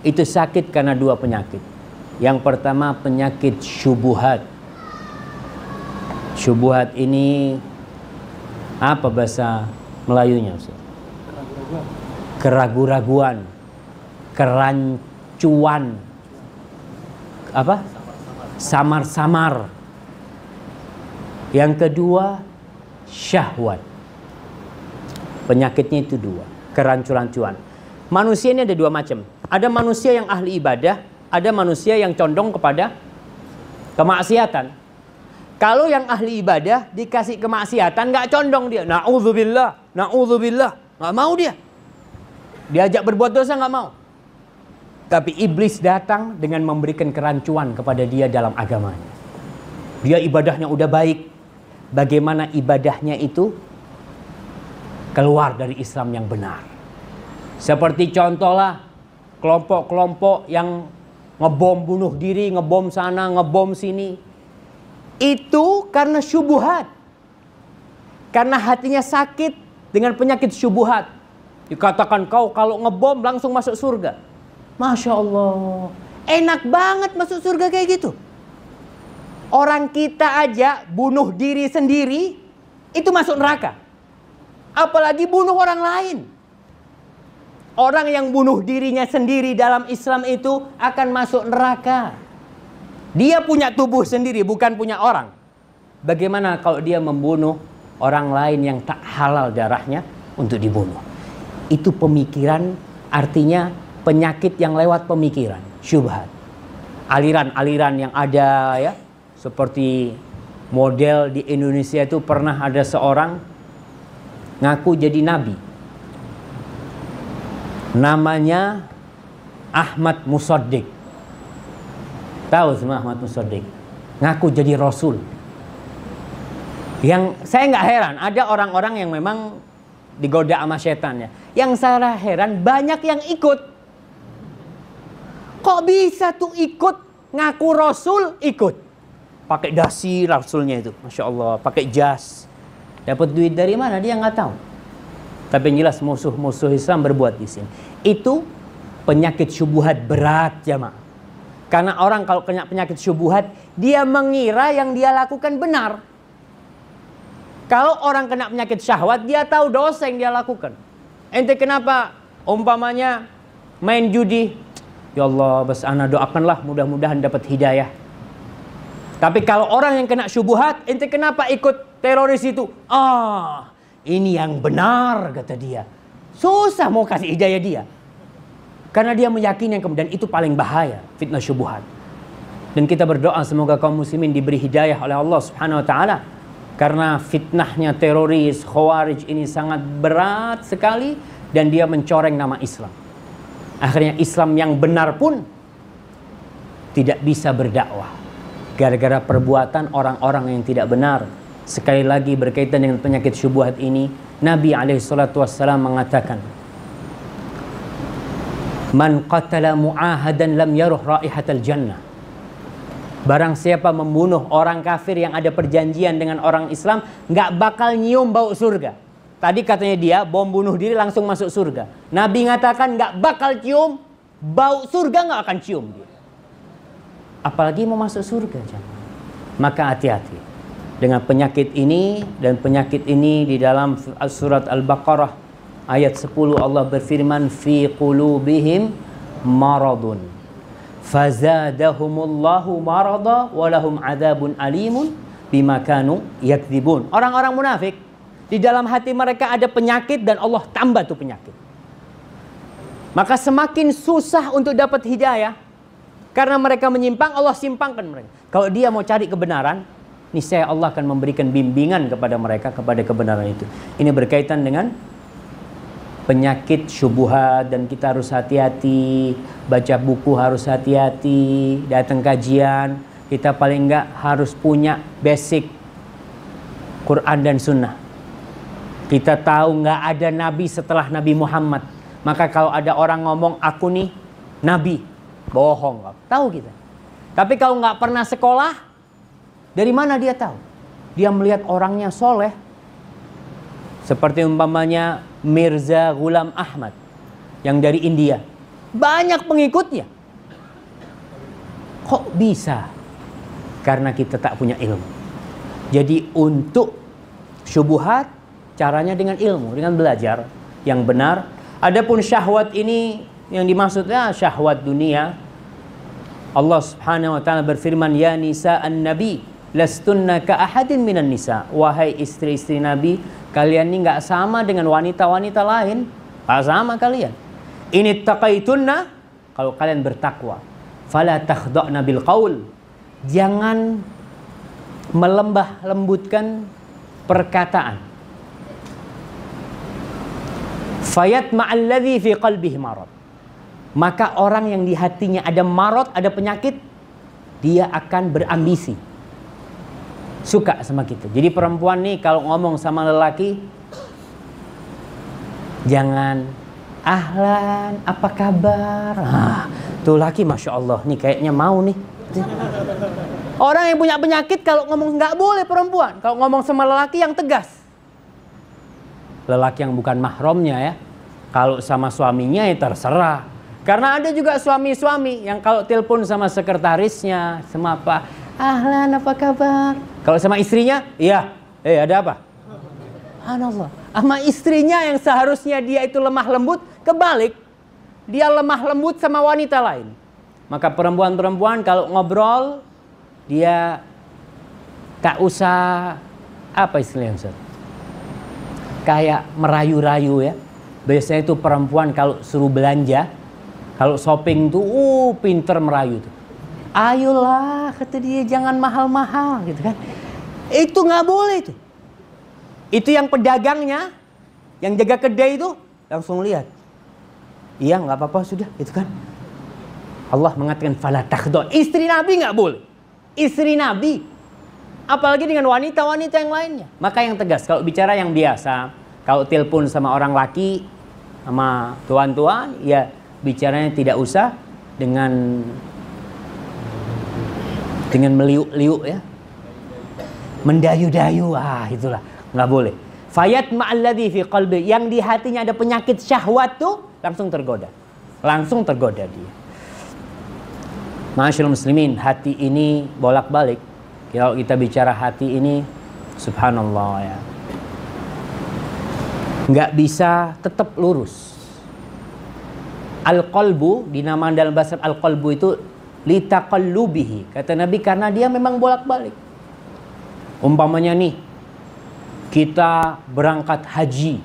itu sakit karena 2 penyakit. Yang pertama penyakit syubuhat. Syubuhat ini apa bahasa Melayunya? Keraguan-raguan, kerancuan, apa? Samar-samar. Yang kedua syahwat. Penyakitnya itu 2, kerancuan-rancuan. Manusia ini ada 2 macam. Ada manusia yang ahli ibadah, ada manusia yang condong kepada kemaksiatan. Kalau yang ahli ibadah dikasih kemaksiatan, nggak condong dia. Na'udzubillah, na'udzubillah. Nggak mau dia. Diajak berbuat dosa nggak mau. Tapi iblis datang dengan memberikan kerancuan kepada dia dalam agamanya. Dia ibadahnya udah baik. Bagaimana ibadahnya itu keluar dari Islam yang benar. Seperti contohlah kelompok-kelompok yang ngebom bunuh diri, ngebom sana, ngebom sini. Itu karena syubuhat. Karena hatinya sakit dengan penyakit syubuhat. Dikatakan kau kalau ngebom langsung masuk surga. Masya Allah. Enak banget masuk surga kayak gitu. Orang kita aja bunuh diri sendiri, itu masuk neraka. Apalagi bunuh orang lain. Orang yang bunuh dirinya sendiri dalam Islam itu akan masuk neraka. Dia punya tubuh sendiri, bukan punya orang. Bagaimana kalau dia membunuh orang lain yang tak halal darahnya untuk dibunuh? Itu pemikiran, artinya penyakit yang lewat pemikiran, syubhat. Aliran-aliran yang ada ya, seperti model di Indonesia itu pernah ada seorang ngaku jadi nabi. Namanya Ahmad Musaddiq. Tahu semua Ahmad Musaddiq? Ngaku jadi rasul. Yang saya nggak heran, ada orang-orang yang memang digoda sama setan ya. Yang saya heran banyak yang ikut. Kok bisa tuh ikut, ngaku rasul ikut? Pakai dasi rasulnya itu, Masya Allah, pakai jas. Dapat duit dari mana dia nggak tahu. Tapi yang jelas musuh-musuh Islam berbuat di sini. Itu penyakit syubhat berat jamaah. Karena orang kalau kena penyakit syubhat, dia mengira yang dia lakukan benar. Kalau orang kena penyakit syahwat, dia tahu dosa yang dia lakukan. Ente kenapa umpamanya main judi? Ya Allah, bas ana doakanlah mudah-mudahan dapat hidayah. Tapi kalau orang yang kena syubhat, ente kenapa ikut teroris itu? Ini yang benar kata dia. Susah mau kasih hidayah dia. Karena dia meyakini yang kemudian itu paling bahaya, fitnah syubhat. Dan kita berdoa semoga kaum muslimin diberi hidayah oleh Allah Subhanahu wa taala. Karena fitnahnya teroris, khawarij ini sangat berat sekali dan dia mencoreng nama Islam. Akhirnya Islam yang benar pun tidak bisa berdakwah gara-gara perbuatan orang-orang yang tidak benar. Sekali lagi berkaitan dengan penyakit syubhat ini, Nabi SAW mengatakan, "Man qatala mu'ahadan lam yaruh raihatal jannah." Barang siapa membunuh orang kafir yang ada perjanjian dengan orang Islam, nggak bakal nyium bau surga. Tadi katanya dia bom bunuh diri langsung masuk surga. Nabi ngatakan nggak bakal cium bau surga, nggak akan cium dia. Apalagi mau masuk surga, jangan. Maka hati-hati dengan penyakit ini. Dan penyakit ini di dalam surat Al-Baqarah ayat 10 Allah berfirman, fi qulubihim maradun fazadahumullahu marada walahum adzabun alimun bima kanu yakdzibun. Orang-orang munafik di dalam hati mereka ada penyakit dan Allah tambah tuh penyakit. Maka semakin susah untuk dapat hidayah karena mereka menyimpang, Allah simpangkan mereka. Kalau dia mau cari kebenaran, niscaya Allah akan memberikan bimbingan kepada mereka kepada kebenaran itu. Ini berkaitan dengan penyakit syubhat dan kita harus hati-hati, baca buku harus hati-hati, datang kajian kita paling enggak harus punya basic Quran dan Sunnah. Kita tahu enggak ada nabi setelah Nabi Muhammad. Maka kalau ada orang ngomong aku nih nabi, bohong, tahu kita. Tapi kalau enggak pernah sekolah, dari mana dia tahu? Dia melihat orangnya soleh. Seperti umpamanya Mirza Ghulam Ahmad yang dari India. Banyak pengikutnya. Kok bisa? Karena kita tak punya ilmu. Jadi untuk syubhat, caranya dengan ilmu, dengan belajar yang benar. Adapun syahwat ini yang dimaksudnya syahwat dunia. Allah Subhanahu wa taala berfirman, ya nisa'an nabi lastunna ka ahadin minan nisa. Wahai istri-istri Nabi, kalian ini enggak sama dengan wanita-wanita lain. Enggak sama kalian. Ini taqaitunna, kalau kalian bertakwa. Fala takhda'na bil qaul. Jangan melembah lembutkan perkataan. Fayatma'al ladzi fi qalbihi marad. Maka orang yang di hatinya ada marad, ada penyakit, dia akan berambisi. Suka sama kita. Jadi perempuan nih kalau ngomong sama lelaki, jangan ahlan, apa kabar? Tuh laki Masya Allah, nih kayaknya mau nih. Orang yang punya penyakit kalau ngomong nggak boleh perempuan. Kalau ngomong sama lelaki yang tegas. Lelaki yang bukan mahramnya ya. Kalau sama suaminya ya terserah. Karena ada juga suami-suami yang kalau telepon sama sekretarisnya, sama apa, Ahlan, apa kabar? Kalau sama istrinya, iya. Ada apa? Subhanallah. Sama istrinya yang seharusnya dia itu lemah lembut, kebalik. Dia lemah lembut sama wanita lain. Maka perempuan-perempuan kalau ngobrol, dia tak usah, apa istilahnya Ustaz? Kayak merayu-rayu ya. Biasanya itu perempuan kalau suruh belanja, kalau shopping tuh, pinter merayu tuh. Ayolah, kata dia, jangan mahal-mahal gitu kan. Itu nggak boleh itu. Itu yang pedagangnya, yang jaga kedai itu langsung lihat. Iya, nggak apa-apa sudah, itu kan. Allah mengatakan fala takhdha. Istri Nabi nggak boleh. Istri Nabi, apalagi dengan wanita-wanita yang lainnya. Maka yang tegas, kalau bicara yang biasa, kalau telepon sama orang laki, sama tuan-tuan, ya bicaranya tidak usah dengan meliuk-liuk ya, mendayu-dayu, itulah nggak boleh. Fayat ma'alladhi fi qalbi, yang di hatinya ada penyakit syahwat tuh langsung tergoda dia. Ma'asyiral muslimin, hati ini bolak-balik. Kalau kita bicara hati ini, subhanallah ya, nggak bisa tetap lurus. Al-qalbu, dinamakan dalam bahasa al-qalbu itu litaqallubihi, kata Nabi, karena dia memang bolak-balik. Umpamanya nih, kita berangkat haji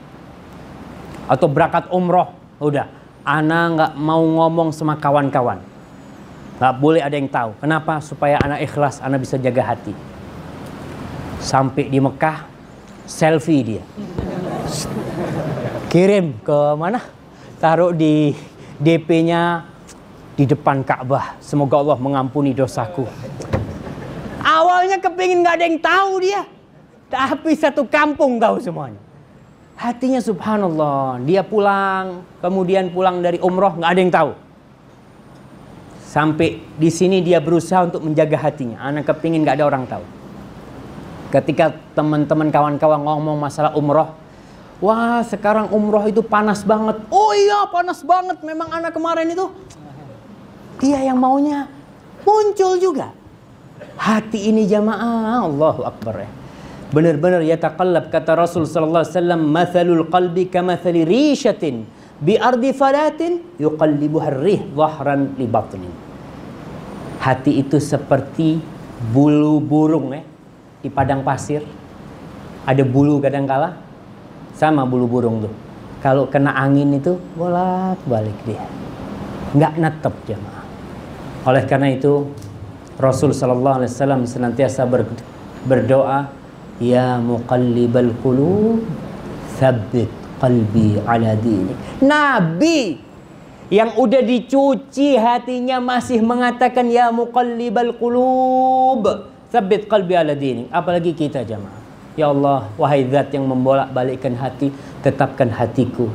atau berangkat umroh, udah, ana nggak mau ngomong sama kawan-kawan, nggak boleh ada yang tahu. Kenapa? Supaya ana ikhlas, ana bisa jaga hati. Sampai di Mekah, selfie dia, kirim ke mana? Taruh di DP-nya di depan Ka'bah. Semoga Allah mengampuni dosaku. Awalnya kepingin nggak ada yang tahu dia, tapi satu kampung tahu semuanya. Hatinya subhanallah. Dia pulang, kemudian pulang dari umroh, nggak ada yang tahu. Sampai di sini dia berusaha untuk menjaga hatinya. Anak kepingin nggak ada orang tahu. Ketika teman-teman kawan-kawan ngomong masalah umroh, wah sekarang umroh itu panas banget. Oh iya panas banget. Memang anak kemarin itu, dia yang maunya muncul juga. Hati ini jamaah, Allahu Akbar ya. Benar-benar yataqallab, kata Rasul sallallahu alaihi wasallam, mathalul qalbi kamathali rishatin bi ardi falatin yuqallibuha ar-rih dhahran li batnin. Hati itu seperti bulu burung ya, di padang pasir. Ada bulu kadangkala, sama bulu burung tuh. Kalau kena angin itu bolak-balik dia, nggak netep jamaah. Oleh karena itu Rasul sallallahu alaihi wasallam senantiasa berdoa, ya muqallibal qulub tsabbit qalbi ala dinik. Nabi yang udah dicuci hatinya masih mengatakan ya muqallibal qulub tsabbit qalbi ala dinik. Apalagi kita jamaah. Ya Allah, wahai zat yang membolak-balikkan hati, tetapkan hatiku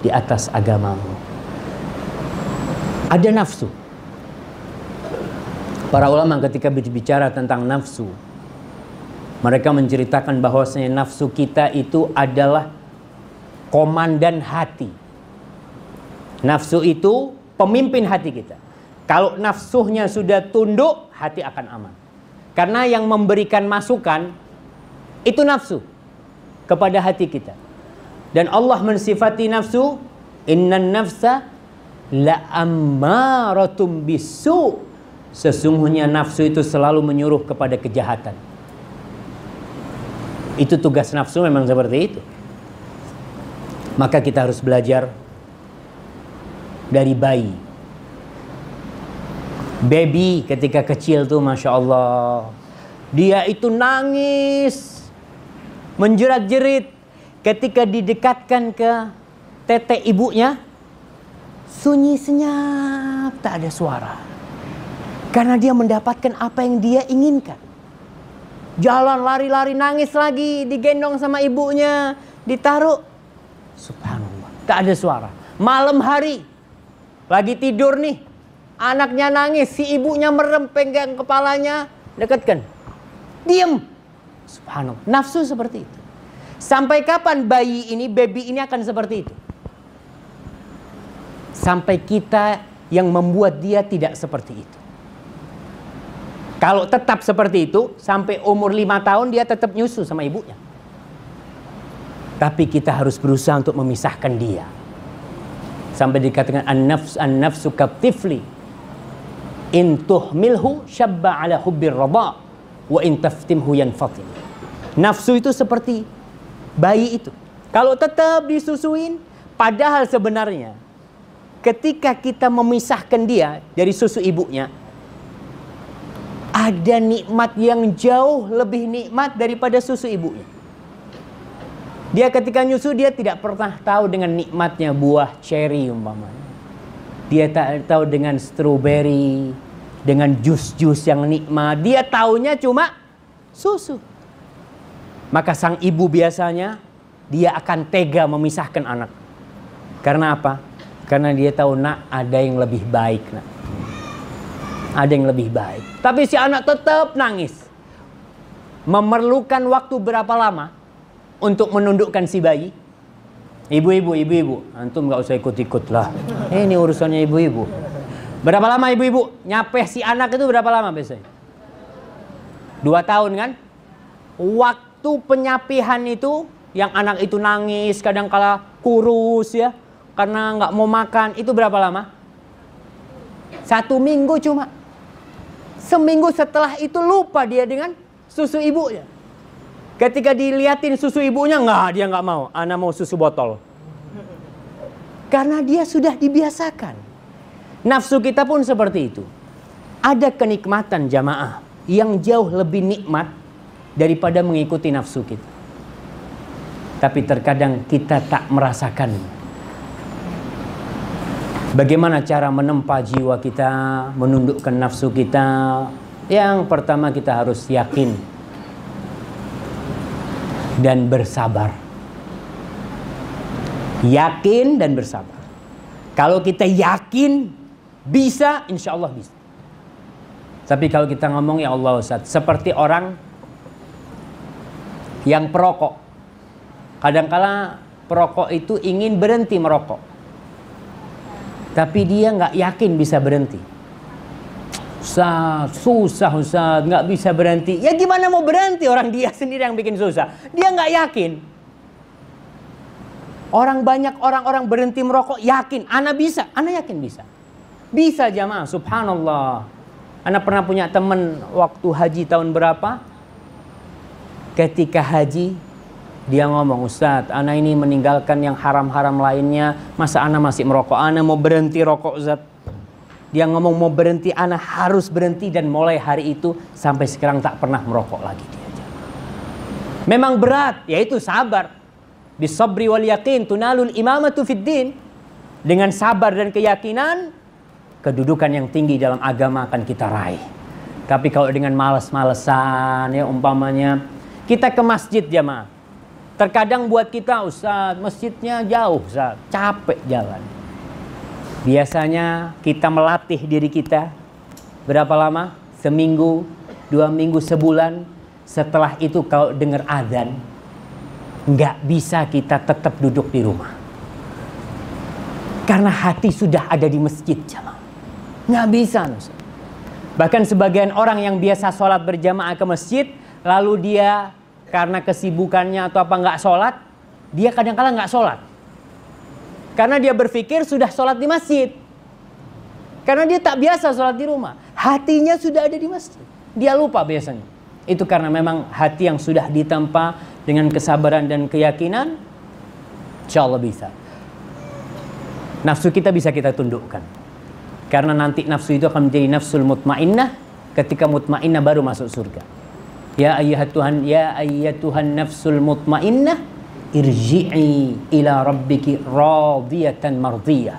di atas agamamu. Ada nafsu. Para ulama ketika berbicara tentang nafsu, mereka menceritakan bahwasanya nafsu kita itu adalah komandan hati. Nafsu itu pemimpin hati kita. Kalau nafsunya sudah tunduk, hati akan aman. Karena yang memberikan masukan itu nafsu kepada hati kita. Dan Allah mensifati nafsu, innan nafsa la'ammaratum bisu. Sesungguhnya nafsu itu selalu menyuruh kepada kejahatan. Itu tugas nafsu memang seperti itu. Maka kita harus belajar dari bayi. Baby ketika kecil tuh Masya Allah, dia itu nangis, menjerat-jerit. Ketika didekatkan ke tete ibunya, sunyi senyap, tak ada suara. Karena dia mendapatkan apa yang dia inginkan. Jalan lari-lari, nangis lagi, digendong sama ibunya, ditaruh. Subhanallah, tak ada suara. Malam hari, lagi tidur nih, anaknya nangis, si ibunya merem, pegang kepalanya, dekatkan. Diam. Subhanallah, nafsu seperti itu. Sampai kapan bayi ini, baby ini akan seperti itu? Sampai kita yang membuat dia tidak seperti itu. Kalau tetap seperti itu, sampai umur 5 tahun dia tetap nyusu sama ibunya. Tapi kita harus berusaha untuk memisahkan dia. Sampai dikatakan an-nafsu katifli. In tuhmilhu syabba ala hubbir rada wa in taftimhu yanfatim. Nafsu itu seperti bayi itu. Kalau tetap disusuin, padahal sebenarnya ketika kita memisahkan dia dari susu ibunya, ada nikmat yang jauh lebih nikmat daripada susu ibunya. Dia ketika nyusu, dia tidak pernah tahu dengan nikmatnya buah cherry umpamanya. Dia tak tahu dengan strawberry, dengan jus-jus yang nikmat. Dia taunya cuma susu. Maka sang ibu biasanya dia akan tega memisahkan anak. Karena apa? Karena dia tahu, nak, ada yang lebih baik, nak. Ada yang lebih baik. Tapi si anak tetap nangis. Memerlukan waktu berapa lama untuk menundukkan si bayi? Ibu-ibu, antum gak usah ikut-ikut lah. Ini urusannya ibu-ibu. Berapa lama ibu-ibu? Nyapeh si anak itu berapa lama biasanya? 2 tahun kan? Waktu penyapihan itu, yang anak itu nangis, kadang-kala kurus ya, karena nggak mau makan, itu berapa lama? 1 minggu cuma. Seminggu setelah itu lupa dia dengan susu ibunya. Ketika diliatin susu ibunya, dia nggak mau. Ana mau susu botol. Karena dia sudah dibiasakan. Nafsu kita pun seperti itu. Ada kenikmatan jamaah yang jauh lebih nikmat daripada mengikuti nafsu kita. Tapi terkadang kita tak merasakannya. Bagaimana cara menempa jiwa kita, menundukkan nafsu kita? Yang pertama, kita harus yakin dan bersabar. Yakin dan bersabar. Kalau kita yakin bisa, insya Allah bisa. Tapi kalau kita ngomong, ya Allah Ustaz, seperti orang yang perokok. Kadangkala perokok itu ingin berhenti merokok, tapi dia nggak yakin bisa berhenti. Susah Ustaz, nggak bisa berhenti. Ya gimana mau berhenti, orang dia sendiri yang bikin susah. Dia nggak yakin. Orang berhenti merokok yakin, ana bisa, ana yakin bisa. Bisa jamaah, subhanallah. Ana pernah punya teman waktu haji tahun berapa? Ketika haji, dia ngomong, Ustaz, ana ini meninggalkan yang haram-haram lainnya, masa ana masih merokok? Ana mau berhenti rokok, Ustaz. Dia ngomong mau berhenti, ana harus berhenti, dan mulai hari itu sampai sekarang tak pernah merokok lagi dia. Memang berat, yaitu sabar. Bisabri wal yakin tunalul imamatu fid din. Dengan sabar dan keyakinan, kedudukan yang tinggi dalam agama akan kita raih. Tapi kalau dengan malas-malesan, ya umpamanya kita ke masjid jamaah, terkadang buat kita, Ustaz, masjidnya jauh, Ustaz, capek jalan. Biasanya kita melatih diri kita berapa lama? Seminggu, 2 minggu, sebulan. Setelah itu kalau dengar azan, nggak bisa kita tetap duduk di rumah. Karena hati sudah ada di masjid jamaah. Nggak bisa, Ustaz. Bahkan sebagian orang yang biasa sholat berjamaah ke masjid, lalu dia karena kesibukannya atau apa nggak sholat, dia kadang-kala nggak sholat. Karena dia berpikir sudah sholat di masjid. Karena dia tak biasa sholat di rumah. Hatinya sudah ada di masjid. Dia lupa biasanya. Itu karena memang hati yang sudah ditempa dengan kesabaran dan keyakinan, insya Allah bisa. Nafsu kita bisa kita tundukkan. Karena nanti nafsu itu akan menjadi nafsul mutmainnah. Ketika mutmainnah baru masuk surga. Ya ayyatuhan nafsul mutmainnah, irji'i ila rabbiki radiyatan mardiyah,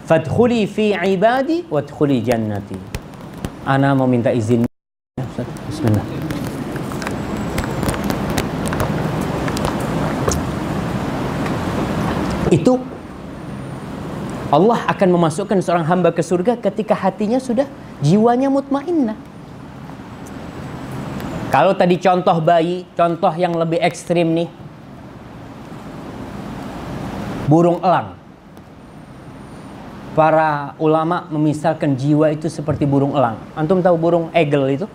fadkhuli fi ibadi wadkhuli jannati. Ana mau minta izin. Bismillah. Itu Allah akan memasukkan seorang hamba ke surga ketika hatinya sudah, jiwanya mutmainnah. Kalau tadi contoh bayi, contoh yang lebih ekstrim nih, burung elang. Para ulama memisalkan jiwa itu seperti burung elang. Antum tahu burung eagle itu?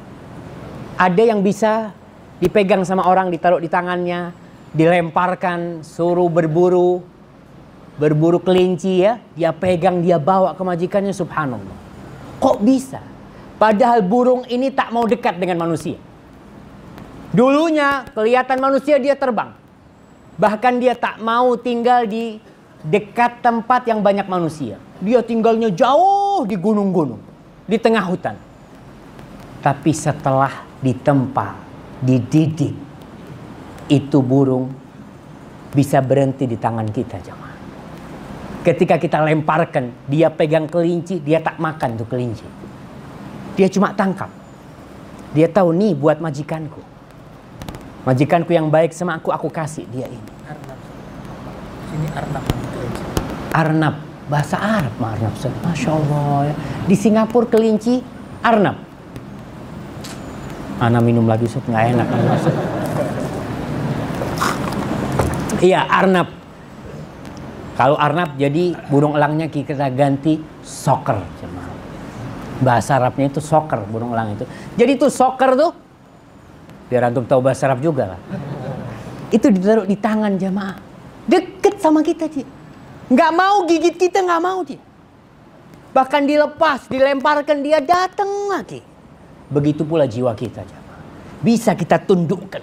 Ada yang bisa dipegang sama orang, ditaruh di tangannya, dilemparkan, suruh berburu kelinci ya, dia pegang, dia bawa ke majikannya, subhanallah. Kok bisa? Padahal burung ini tak mau dekat dengan manusia. Dulunya kelihatan manusia dia terbang. Bahkan dia tak mau tinggal di dekat tempat yang banyak manusia. Dia tinggalnya jauh di gunung-gunung, di tengah hutan. Tapi setelah ditempa, dididik, itu burung bisa berhenti di tangan kita, jemaah. Ketika kita lemparkan, dia pegang kelinci, dia tak makan tuh kelinci. Dia cuma tangkap. Dia tahu, nih buat majikanku. Majikanku yang baik sama aku kasih dia ini. Arnab. Sini Arnab. Arnab, bahasa Arab Arnab. Masya Allah ya. Di Singapura kelinci Arnab. Ana minum lagi, Ustaz, nggak enak. Iya, Arnab. Kalau Arnab jadi burung elangnya kita ganti soker. Bahasa Arabnya itu soker, burung elang itu. Jadi itu soker tuh, biar antum tahu bahasa Arab juga lah. Itu ditaruh di tangan jamaah. Deket sama kita dia. Nggak mau gigit kita, nggak mau dia. Bahkan dilepas, dilemparkan, dia datang lagi. Begitu pula jiwa kita jamaah. Bisa kita tundukkan.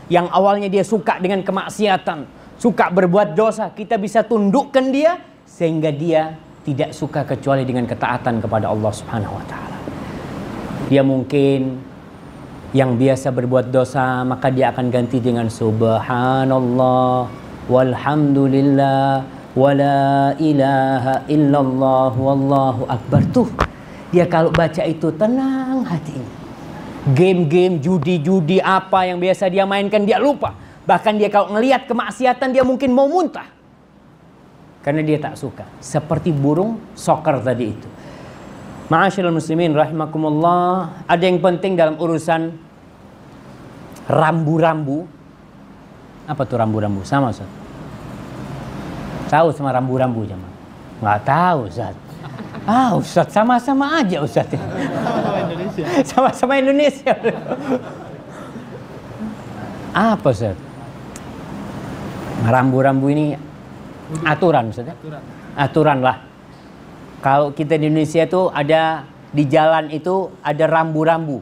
Yang awalnya dia suka dengan kemaksiatan, suka berbuat dosa, kita bisa tundukkan dia sehingga dia tidak suka kecuali dengan ketaatan kepada Allah Subhanahu wa taala. Dia mungkin yang biasa berbuat dosa, maka dia akan ganti dengan subhanallah walhamdulillah wala ilaha illallah wallahu akbar. Tuh, dia kalau baca itu tenang hatinya. Game-game, judi-judi apa yang biasa dia mainkan dia lupa. Bahkan dia kalau ngelihat kemaksiatan dia mungkin mau muntah. Karena dia tak suka. Seperti burung soker tadi itu. Ma'asyiral muslimin rahimakumullah. Ada yang penting dalam urusan rambu-rambu. Apa tuh rambu-rambu? Sama Ustaz? Tahu sama rambu-rambu jemaah? Nggak tahu Ustaz. Ah Ustaz, sama-sama aja Ustaz. Sama-sama Indonesia. Sama-sama Indonesia. Apa Ustaz? Rambu-rambu ini aturan Ustaz. Aturan lah. Kalau kita di Indonesia itu ada di jalan itu ada rambu-rambu.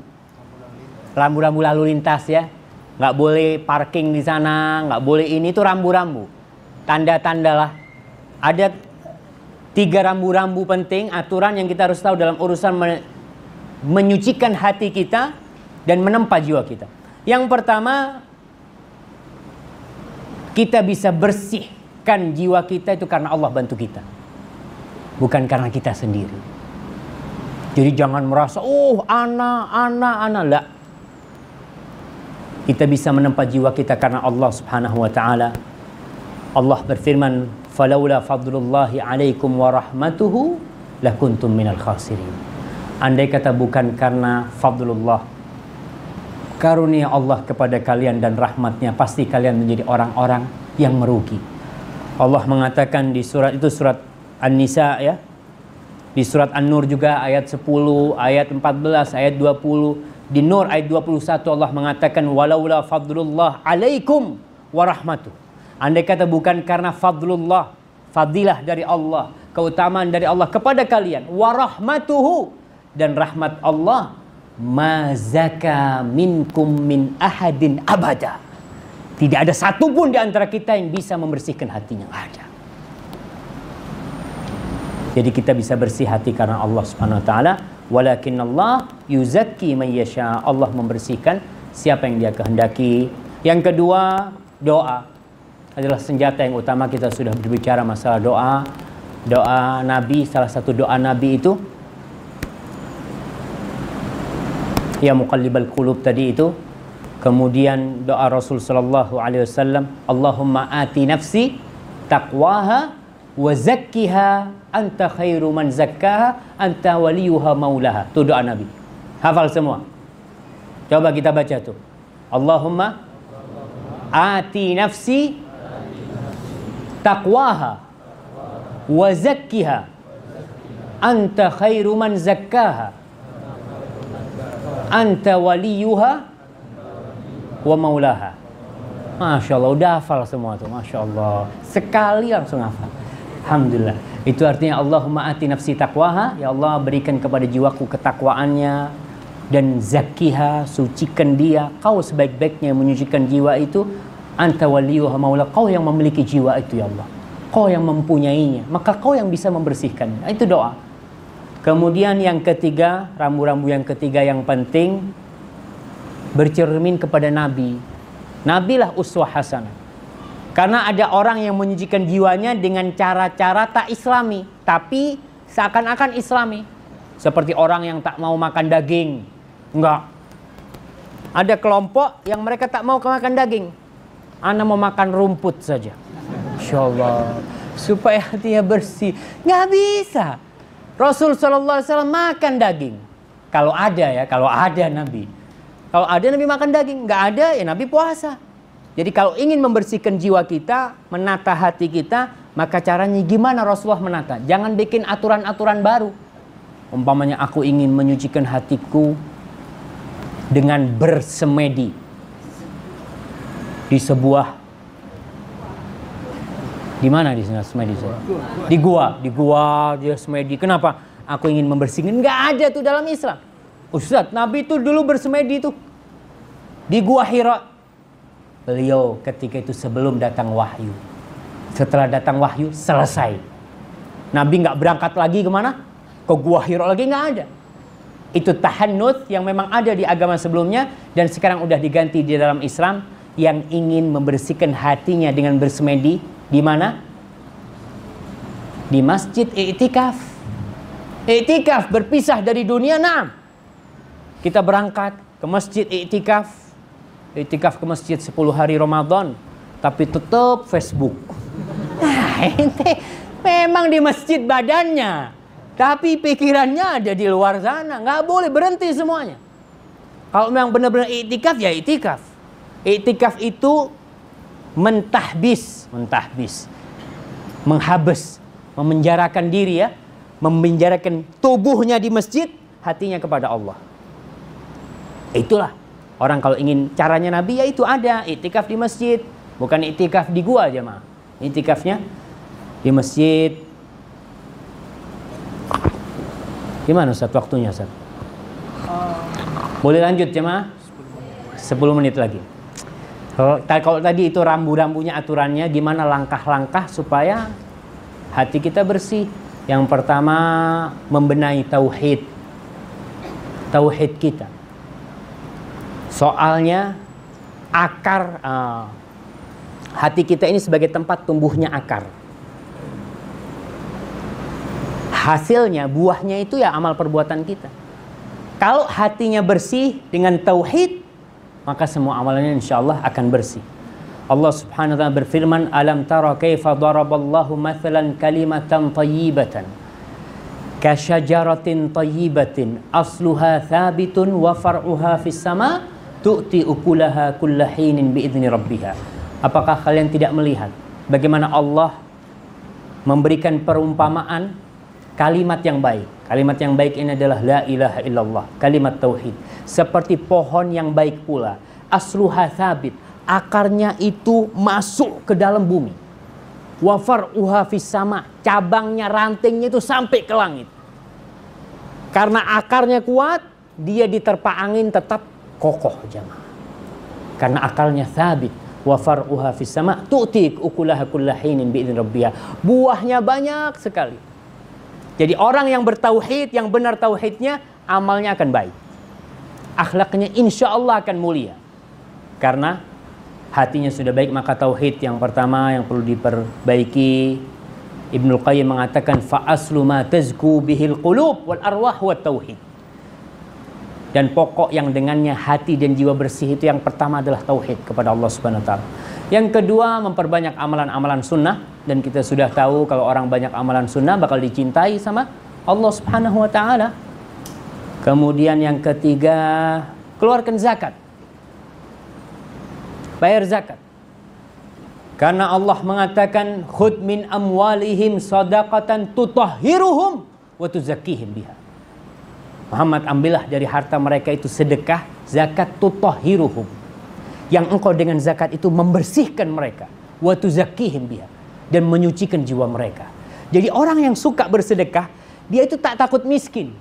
Rambu-rambu lalu lintas ya. Nggak boleh parking di sana, nggak boleh ini, itu rambu-rambu. Tanda-tanda lah. Ada 3 rambu-rambu penting, aturan yang kita harus tahu dalam urusan menyucikan hati kita dan menempa jiwa kita. Yang pertama, kita bisa bersihkan jiwa kita itu karena Allah bantu kita. Bukan karena kita sendiri. Jadi jangan merasa, oh ana. Lah. Kita bisa menempa jiwa kita karena Allah Subhanahu wa taala. Allah berfirman, "Falaula fadlullahi 'alaikum wa rahmatuhu lakuntum minal khasirin." Andai kata bukan karena fadlullah, karunia Allah kepada kalian dan rahmatnya, pasti kalian menjadi orang-orang yang merugi. Allah mengatakan di surat itu, surat An-Nisa ya. Di surat An-Nur juga ayat 10, ayat 14, ayat 20. Di Nur ayat 21 Allah mengatakan walaula fadlullah alaikum wa rahmatuh. Andai kata bukan karena fadlullah, fadilah dari Allah, keutamaan dari Allah kepada kalian, wa rahmatuhu, dan rahmat Allah, ma zaka minkum min ahadin abada. Tidak ada satupun di antara kita yang bisa membersihkan hatinya. Ada. Jadi kita bisa bersih hati karena Allah Subhanahu wa taala. Walakin Allah yuzakki man yasha. Allah membersihkan siapa yang dia kehendaki. Yang kedua, doa adalah senjata yang utama. Kita sudah berbicara masalah doa. Doa Nabi, salah satu doa Nabi itu ya muqallibal qulub tadi itu. Kemudian doa Rasul sallallahu alaihi wasallam, Allahumma ati nafsi taqwaha wa zakkiha anta khairu man zakkaha anta waliyuha maulaha. Itu doa Nabi. Hafal semua. Coba kita baca tuh. Allahumma ati nafsi taqwaha wa zakkiha anta khairu man zakkaha anta waliyuha wa maulaha. Masya Allah, udah hafal semua tuh, Masya Allah. Sekali langsung hafal. Alhamdulillah. Itu artinya Allahumma ati nafsi taqwaha, ya Allah berikan kepada jiwaku ketakwaannya, dan zakiha, sucikan dia. Kau sebaik-baiknya menyucikan jiwa itu. Anta waliyuha maula, kau yang memiliki jiwa itu ya Allah, kau yang mempunyainya, maka kau yang bisa membersihkannya. Itu doa. Kemudian yang ketiga, rambu-rambu yang ketiga yang penting, bercermin kepada Nabi. Nabilah uswah hasanah. Karena ada orang yang menyucikan jiwanya dengan cara-cara tak islami, tapi seakan-akan islami. Seperti orang yang tak mau makan daging. Enggak. Ada kelompok yang mereka tak mau makan daging. Ana mau makan rumput saja. Insya Allah. Supaya hatinya bersih. Nggak bisa. Rasul SAW makan daging. Kalau ada ya, kalau ada Nabi. Kalau ada Nabi makan daging. Nggak ada ya Nabi puasa. Jadi kalau ingin membersihkan jiwa kita, menata hati kita, maka caranya gimana Rasulullah menata? Jangan bikin aturan-aturan baru. Umpamanya aku ingin menyucikan hatiku dengan bersemedi di sebuah, di mana di sana semedi saya? Di gua dia semedi. Kenapa? Aku ingin membersihkan. Nggak ada tuh dalam Islam. Ustaz, Nabi itu dulu bersemedi tuh di gua Hira. Beliau ketika itu sebelum datang wahyu. Setelah datang wahyu selesai. Nabi nggak berangkat lagi kemana? Ke gua Hira lagi, nggak ada. Itu tahannuts yang memang ada di agama sebelumnya dan sekarang udah diganti di dalam Islam. Yang ingin membersihkan hatinya dengan bersemedi di mana? Di masjid i'tikaf. I'tikaf berpisah dari dunia. Nah, kita berangkat ke masjid i'tikaf. I'tikaf ke masjid 10 hari Ramadan, tapi tetap Facebook. Nah, ente memang di masjid badannya, tapi pikirannya ada di luar sana. Nggak boleh, berhenti semuanya. Kalau memang benar-benar i'tikaf ya i'tikaf. I'tikaf itu mentahbis, menghabis, memenjarakan diri ya, memenjarakan tubuhnya di masjid, hatinya kepada Allah. Itulah orang kalau ingin caranya Nabi ya itu ada i'tikaf di masjid, bukan i'tikaf di gua jemaah. I'tikafnya di masjid. Gimana Ustaz waktunya Ustaz? Boleh lanjut jemaah? 10 menit lagi. Kalau tadi itu rambu-rambunya aturannya, gimana langkah-langkah supaya hati kita bersih? Yang pertama membenahi tauhid kita. Soalnya akar hati kita ini sebagai tempat tumbuhnya akar. Hasilnya, buahnya itu ya amal perbuatan kita. Kalau hatinya bersih dengan tauhid, maka semua amalannya insyaallah akan bersih. Allah Subhanahu wa taala berfirman, "Alam tara kaifa daraballahu mathalan kalimatan thayyibatan kasyajaratin thayyibatin asluha thabitun wa far'uha fis sama tu'ti ukulaha kulla hinin bi'izni rabbiha." Apakah kalian tidak melihat bagaimana Allah memberikan perumpamaan kalimat yang baik? Kalimat yang baik ini adalah la ilaha illallah, kalimat tauhid. Seperti pohon yang baik pula, asluha thabit, akarnya itu masuk ke dalam bumi. Wa far'uha fis sama, cabangnya, rantingnya itu sampai ke langit. Karena akarnya kuat, dia diterpa angin tetap kokoh jemaah. Karena akarnya thabit. Wa far'uha fis sama tu'ti ukulaha kulla hinin bi'izni rabbiha. Buahnya banyak sekali. Jadi orang yang bertauhid, yang benar tauhidnya, amalnya akan baik. Akhlaknya insya Allah akan mulia. Karena hatinya sudah baik, maka tauhid yang pertama yang perlu diperbaiki. Ibnul Qayyim mengatakan, fa'aslu ma tazku bihil qulub wal arwah wa tauhid. Dan pokok yang dengannya hati dan jiwa bersih itu yang pertama adalah tauhid kepada Allah Subhanahu wa taala. Yang kedua, memperbanyak amalan-amalan sunnah. Dan kita sudah tahu kalau orang banyak amalan sunnah bakal dicintai sama Allah Subhanahu wa taala. Kemudian yang ketiga, keluarkan zakat. Bayar zakat. Karena Allah mengatakan, khudh min amwalihim shadaqatan tutahhiruhum wa tuzakkihim biha. Muhammad, ambillah dari harta mereka itu sedekah, zakat, tutahhiruhum, yang engkau dengan zakat itu membersihkan mereka, wa tuzakkihim biha, dan menyucikan jiwa mereka. Jadi orang yang suka bersedekah, dia itu tak takut miskin.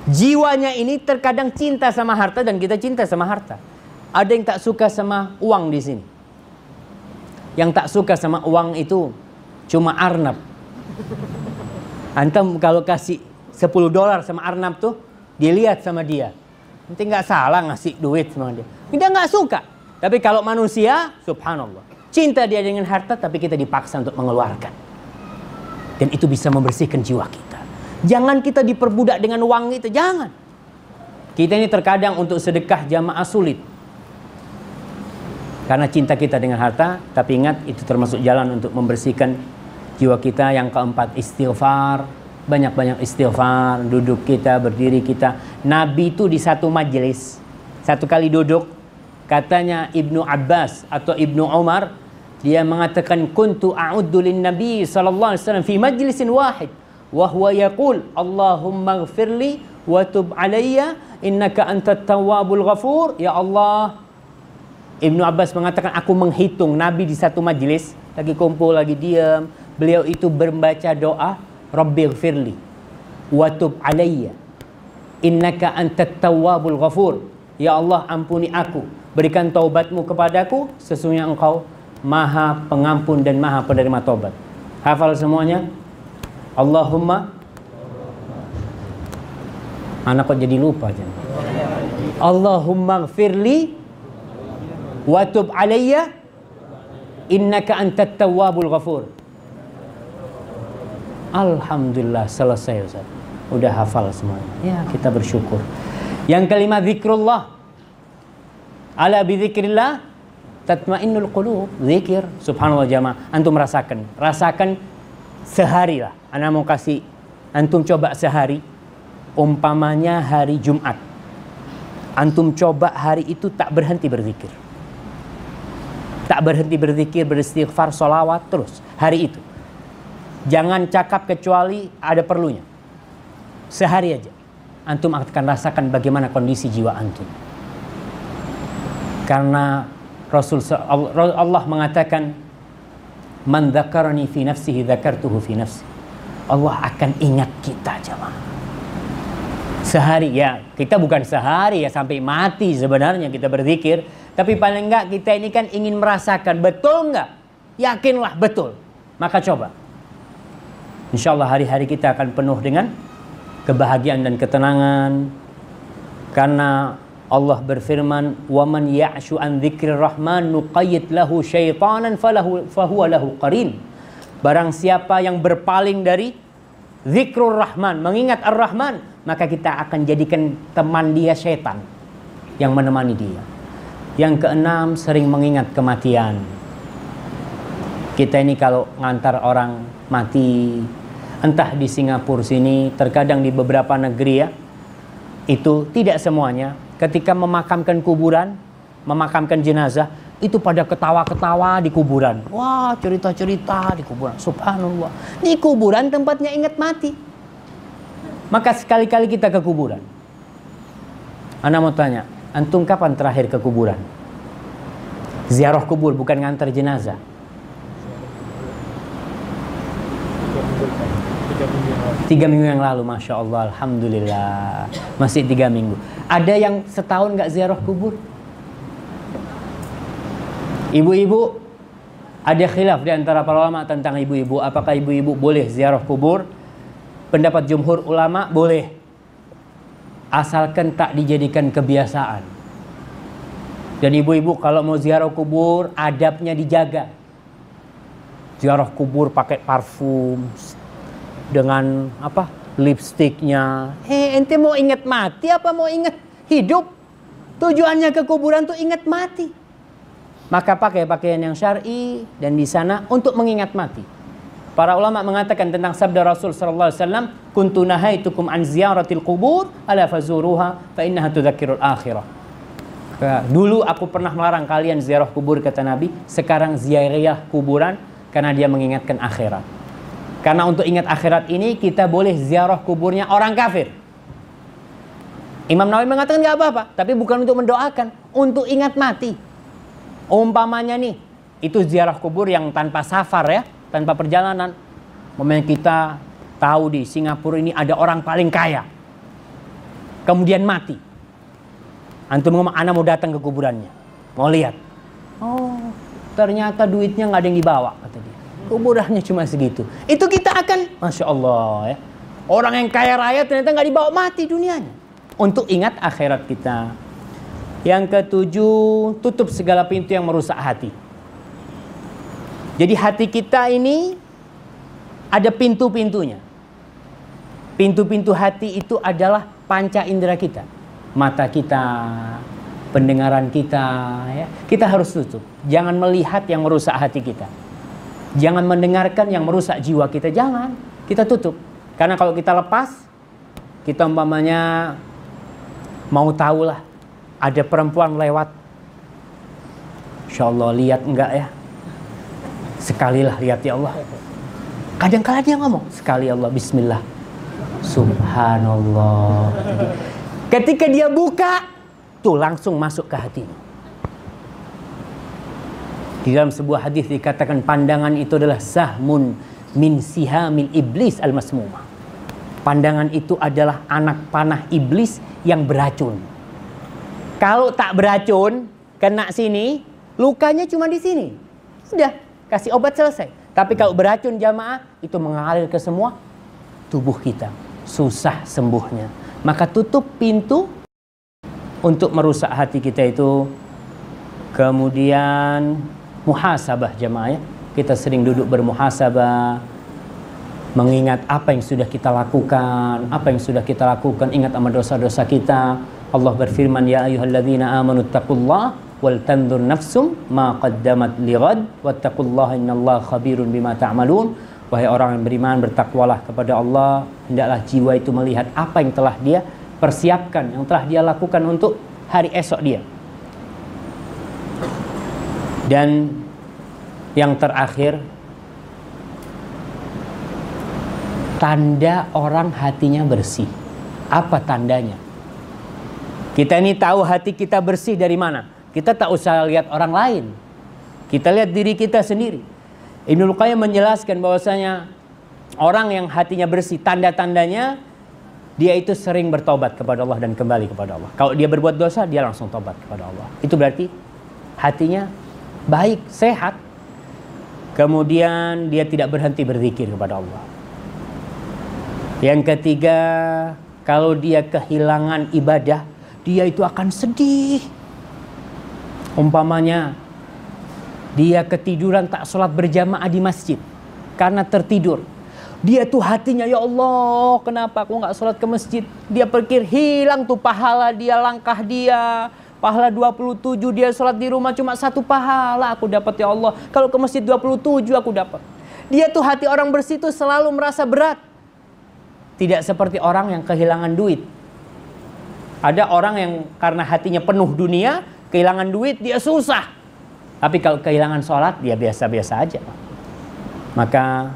Jiwanya ini terkadang cinta sama harta, dan kita cinta sama harta. Ada yang tak suka sama uang di sini. Yang tak suka sama uang itu cuma Arnab. Antum kalau kasih $10 sama Arnab tuh, dilihat sama dia. Nanti nggak salah ngasih duit sama dia. Dia nggak suka. Tapi kalau manusia, subhanallah, cinta dia dengan harta, tapi kita dipaksa untuk mengeluarkan. Dan itu bisa membersihkan jiwa kita. Jangan kita diperbudak dengan uang itu, jangan. Kita ini terkadang untuk sedekah jamaah sulit. Karena cinta kita dengan harta, tapi ingat itu termasuk jalan untuk membersihkan jiwa kita. Yang keempat, istighfar. Banyak-banyak istighfar, duduk kita, berdiri kita. Nabi itu di satu majelis, satu kali duduk, katanya Ibnu Abbas atau Ibnu Umar, dia mengatakan, kuntu a'uddu lin Nabi sallallahu alaihi wasallam fi majlisin wahid wa huwa yaqul Allahumma ighfirli wa tub alayya innaka antat tawwabul ghafur. Ya Allah, Ibnu Abbas mengatakan, aku menghitung Nabi di satu majelis, lagi kumpul, lagi diam, beliau itu membaca doa, Rabbi ighfirli wa tub alayya innaka antat tawwabul ghafur. Ya Allah, ampuni aku, berikan taubatmu kepadaku, sesungguhnya engkau maha pengampun dan maha penerima taubat. Hafal semuanya. Allahumma, anak kok jadi lupa aja. Allahumma ighfirli wa tub alayya innaka antat tawwabul ghafur. Alhamdulillah, selesai Ustaz. Udah hafal semuanya. Ya, kita bersyukur. Yang kelima, zikrullah. Ala bizikrillah tatmainnul qulub. Zikir, subhanallah jamaah. Antum rasakan sehari lah. Ana mau kasih antum coba sehari. Umpamanya hari Jumat. Antum coba hari itu tak berhenti berzikir. Tak berhenti berzikir, beristighfar, sholawat terus hari itu. Jangan cakap kecuali ada perlunya. Sehari aja. Antum akan rasakan bagaimana kondisi jiwa antum. Karena Allah mengatakan, man dzakarani fi nafsihi dzakartuhu fi nafsi. Allah akan ingat kita jemaah. Sehari ya, kita bukan sehari ya sampai mati sebenarnya kita berzikir. Tapi paling enggak kita ini kan ingin merasakan, betul enggak? Yakinlah betul. Maka coba. InsyaAllah hari-hari kita akan penuh dengan kebahagiaan dan ketenangan. Karena Allah berfirman, وَمَنْ يَعْشُ عَنْ ذِكْرِ الرَّحْمَنِ نُقَيِّدْ لَهُ شَيْطَانًا فَهُوَ لَهُ قَرِينٌ. Barang siapa yang berpaling dari zikrul Rahman, mengingat Ar-Rahman, maka kita akan jadikan teman dia syaitan yang menemani dia. Yang keenam, sering mengingat kematian. Kita ini kalau ngantar orang mati, entah di Singapura sini, terkadang di beberapa negeri ya, itu tidak semuanya. Ketika memakamkan kuburan, memakamkan jenazah, itu pada ketawa-ketawa di kuburan. Wah, cerita-cerita di kuburan. Subhanallah. Di kuburan tempatnya ingat mati. Maka sekali-kali kita ke kuburan. Ana mau tanya, antum kapan terakhir ke kuburan? Ziarah kubur, bukan ngantar jenazah. 3 minggu yang lalu, Masya Allah, Alhamdulillah. Masih 3 minggu. Ada yang setahun nggak ziarah kubur? Ibu-ibu, ada khilaf di antara para ulama tentang ibu-ibu. Apakah ibu-ibu boleh ziarah kubur? Pendapat jumhur ulama, boleh. Asalkan tak dijadikan kebiasaan. Dan ibu-ibu kalau mau ziarah kubur, adabnya dijaga. Ziarah kubur pakai parfum, dengan apa, lipstiknya. Ente mau ingat mati apa mau ingat hidup? Tujuannya ke kuburan tuh ingat mati. Maka pakai pakaian yang syar'i dan di sana untuk mengingat mati. Para ulama mengatakan tentang sabda Rasul sallallahu alaihi wasallam, kuntu nahaitukum an ziyaratil qubur ala fazuruha fa innaha tudzakkirul akhirah. Dulu aku pernah melarang kalian ziarah kubur, kata Nabi. Sekarang ziarah kuburan karena dia mengingatkan akhirat. Karena untuk ingat akhirat ini kita boleh ziarah kuburnya orang kafir. Imam Nawawi mengatakan nggak apa-apa, tapi bukan untuk mendoakan, untuk ingat mati. Umpamanya nih, itu ziarah kubur yang tanpa safar ya, tanpa perjalanan. Momennya kita tahu di Singapura ini ada orang paling kaya, kemudian mati. Antum ngomong, anak mau datang ke kuburannya, mau lihat. Oh, ternyata duitnya nggak ada yang dibawa, kata dia. Kuburannya cuma segitu. Itu kita akan, Masya Allah ya. Orang yang kaya raya ternyata nggak dibawa, mati dunianya. Untuk ingat akhirat kita. Yang ketujuh, tutup segala pintu yang merusak hati. Jadi hati kita ini ada pintu-pintunya. Pintu-pintu hati itu adalah panca indera kita. Mata kita, pendengaran kita, ya. Kita harus tutup. Jangan melihat yang merusak hati kita. Jangan mendengarkan yang merusak jiwa kita. Jangan. Kita tutup. Karena kalau kita lepas, kita umpamanya mau tahu lah, ada perempuan lewat. Insya Allah lihat enggak ya? Sekalilah lihat ya Allah. Kadang-kala dia ngomong, sekali Allah, bismillah. Subhanallah. Ketika dia buka, tuh langsung masuk ke hatinya. Di dalam sebuah hadis dikatakan pandangan itu adalah sahmun min sihamil iblis al-masmumah. Pandangan itu adalah anak panah iblis yang beracun. Kalau tak beracun, kena sini, lukanya cuma di sini. Sudah, kasih obat selesai. Tapi kalau beracun jamaah, itu mengalir ke semua tubuh kita. Susah sembuhnya. Maka tutup pintu untuk merusak hati kita itu. Kemudian muhasabah jamaah ya. Kita sering duduk bermuhasabah. Mengingat apa yang sudah kita lakukan, ingat sama dosa-dosa kita. Allah berfirman, ya ayyuhalladzina amanu taqullaha wal tanzur nafsum ma qaddamat lighad wattaqullaha innallaha khabirun bima ta'malun. Wahai orang yang beriman, bertakwalah kepada Allah, hendaklah jiwa itu melihat apa yang telah dia persiapkan, yang telah dia lakukan untuk hari esok dia. Dan yang terakhir, tanda orang hatinya bersih. Apa tandanya? Kita ini tahu hati kita bersih dari mana? Kita tak usah lihat orang lain. Kita lihat diri kita sendiri. Ibnul Qayyim menjelaskan bahwasanya orang yang hatinya bersih, tanda-tandanya dia itu sering bertobat kepada Allah dan kembali kepada Allah. Kalau dia berbuat dosa, dia langsung tobat kepada Allah. Itu berarti hatinya baik, sehat. Kemudian dia tidak berhenti berzikir kepada Allah. Yang ketiga, kalau dia kehilangan ibadah, dia itu akan sedih. Umpamanya, dia ketiduran tak sholat berjamaah di masjid karena tertidur. Dia tuh hatinya, ya Allah, kenapa aku nggak sholat ke masjid? Dia pikir hilang tuh pahala dia, langkah dia. Pahala 27, dia sholat di rumah cuma 1 pahala aku dapat ya Allah. Kalau ke masjid 27 aku dapat. Dia tuh hati orang bersih tuh selalu merasa berat. Tidak seperti orang yang kehilangan duit. Ada orang yang karena hatinya penuh dunia, kehilangan duit, dia susah. Tapi kalau kehilangan sholat, dia biasa-biasa aja. Maka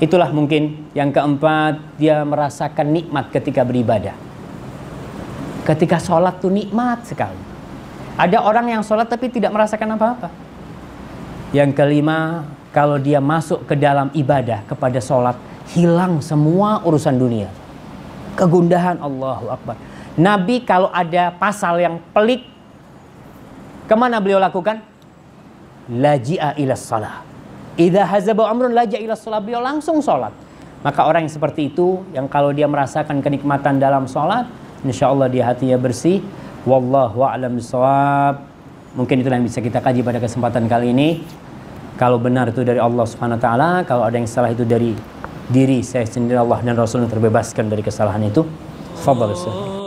itulah mungkin yang keempat, dia merasakan nikmat ketika beribadah. Ketika sholat tuh nikmat sekali. Ada orang yang sholat tapi tidak merasakan apa-apa. Yang kelima, kalau dia masuk ke dalam ibadah kepada sholat, hilang semua urusan dunia. Kegundahan, Allahu Akbar. Nabi kalau ada pasal yang pelik, kemana beliau lakukan? Laji'a ilas salah. Idza hazaba amrun laji'a ilas salah. Beliau langsung sholat. Maka orang yang seperti itu, yang kalau dia merasakan kenikmatan dalam sholat, insya Allah dia hatinya bersih. Wallahu a'lam bishawab. Mungkin itulah yang bisa kita kaji pada kesempatan kali ini. Kalau benar itu dari Allah Subhanahu wa taala, kalau ada yang salah itu dari diri saya sendiri, Allah dan Rasulnya terbebaskan dari kesalahan itu. Fadhal Ustaz.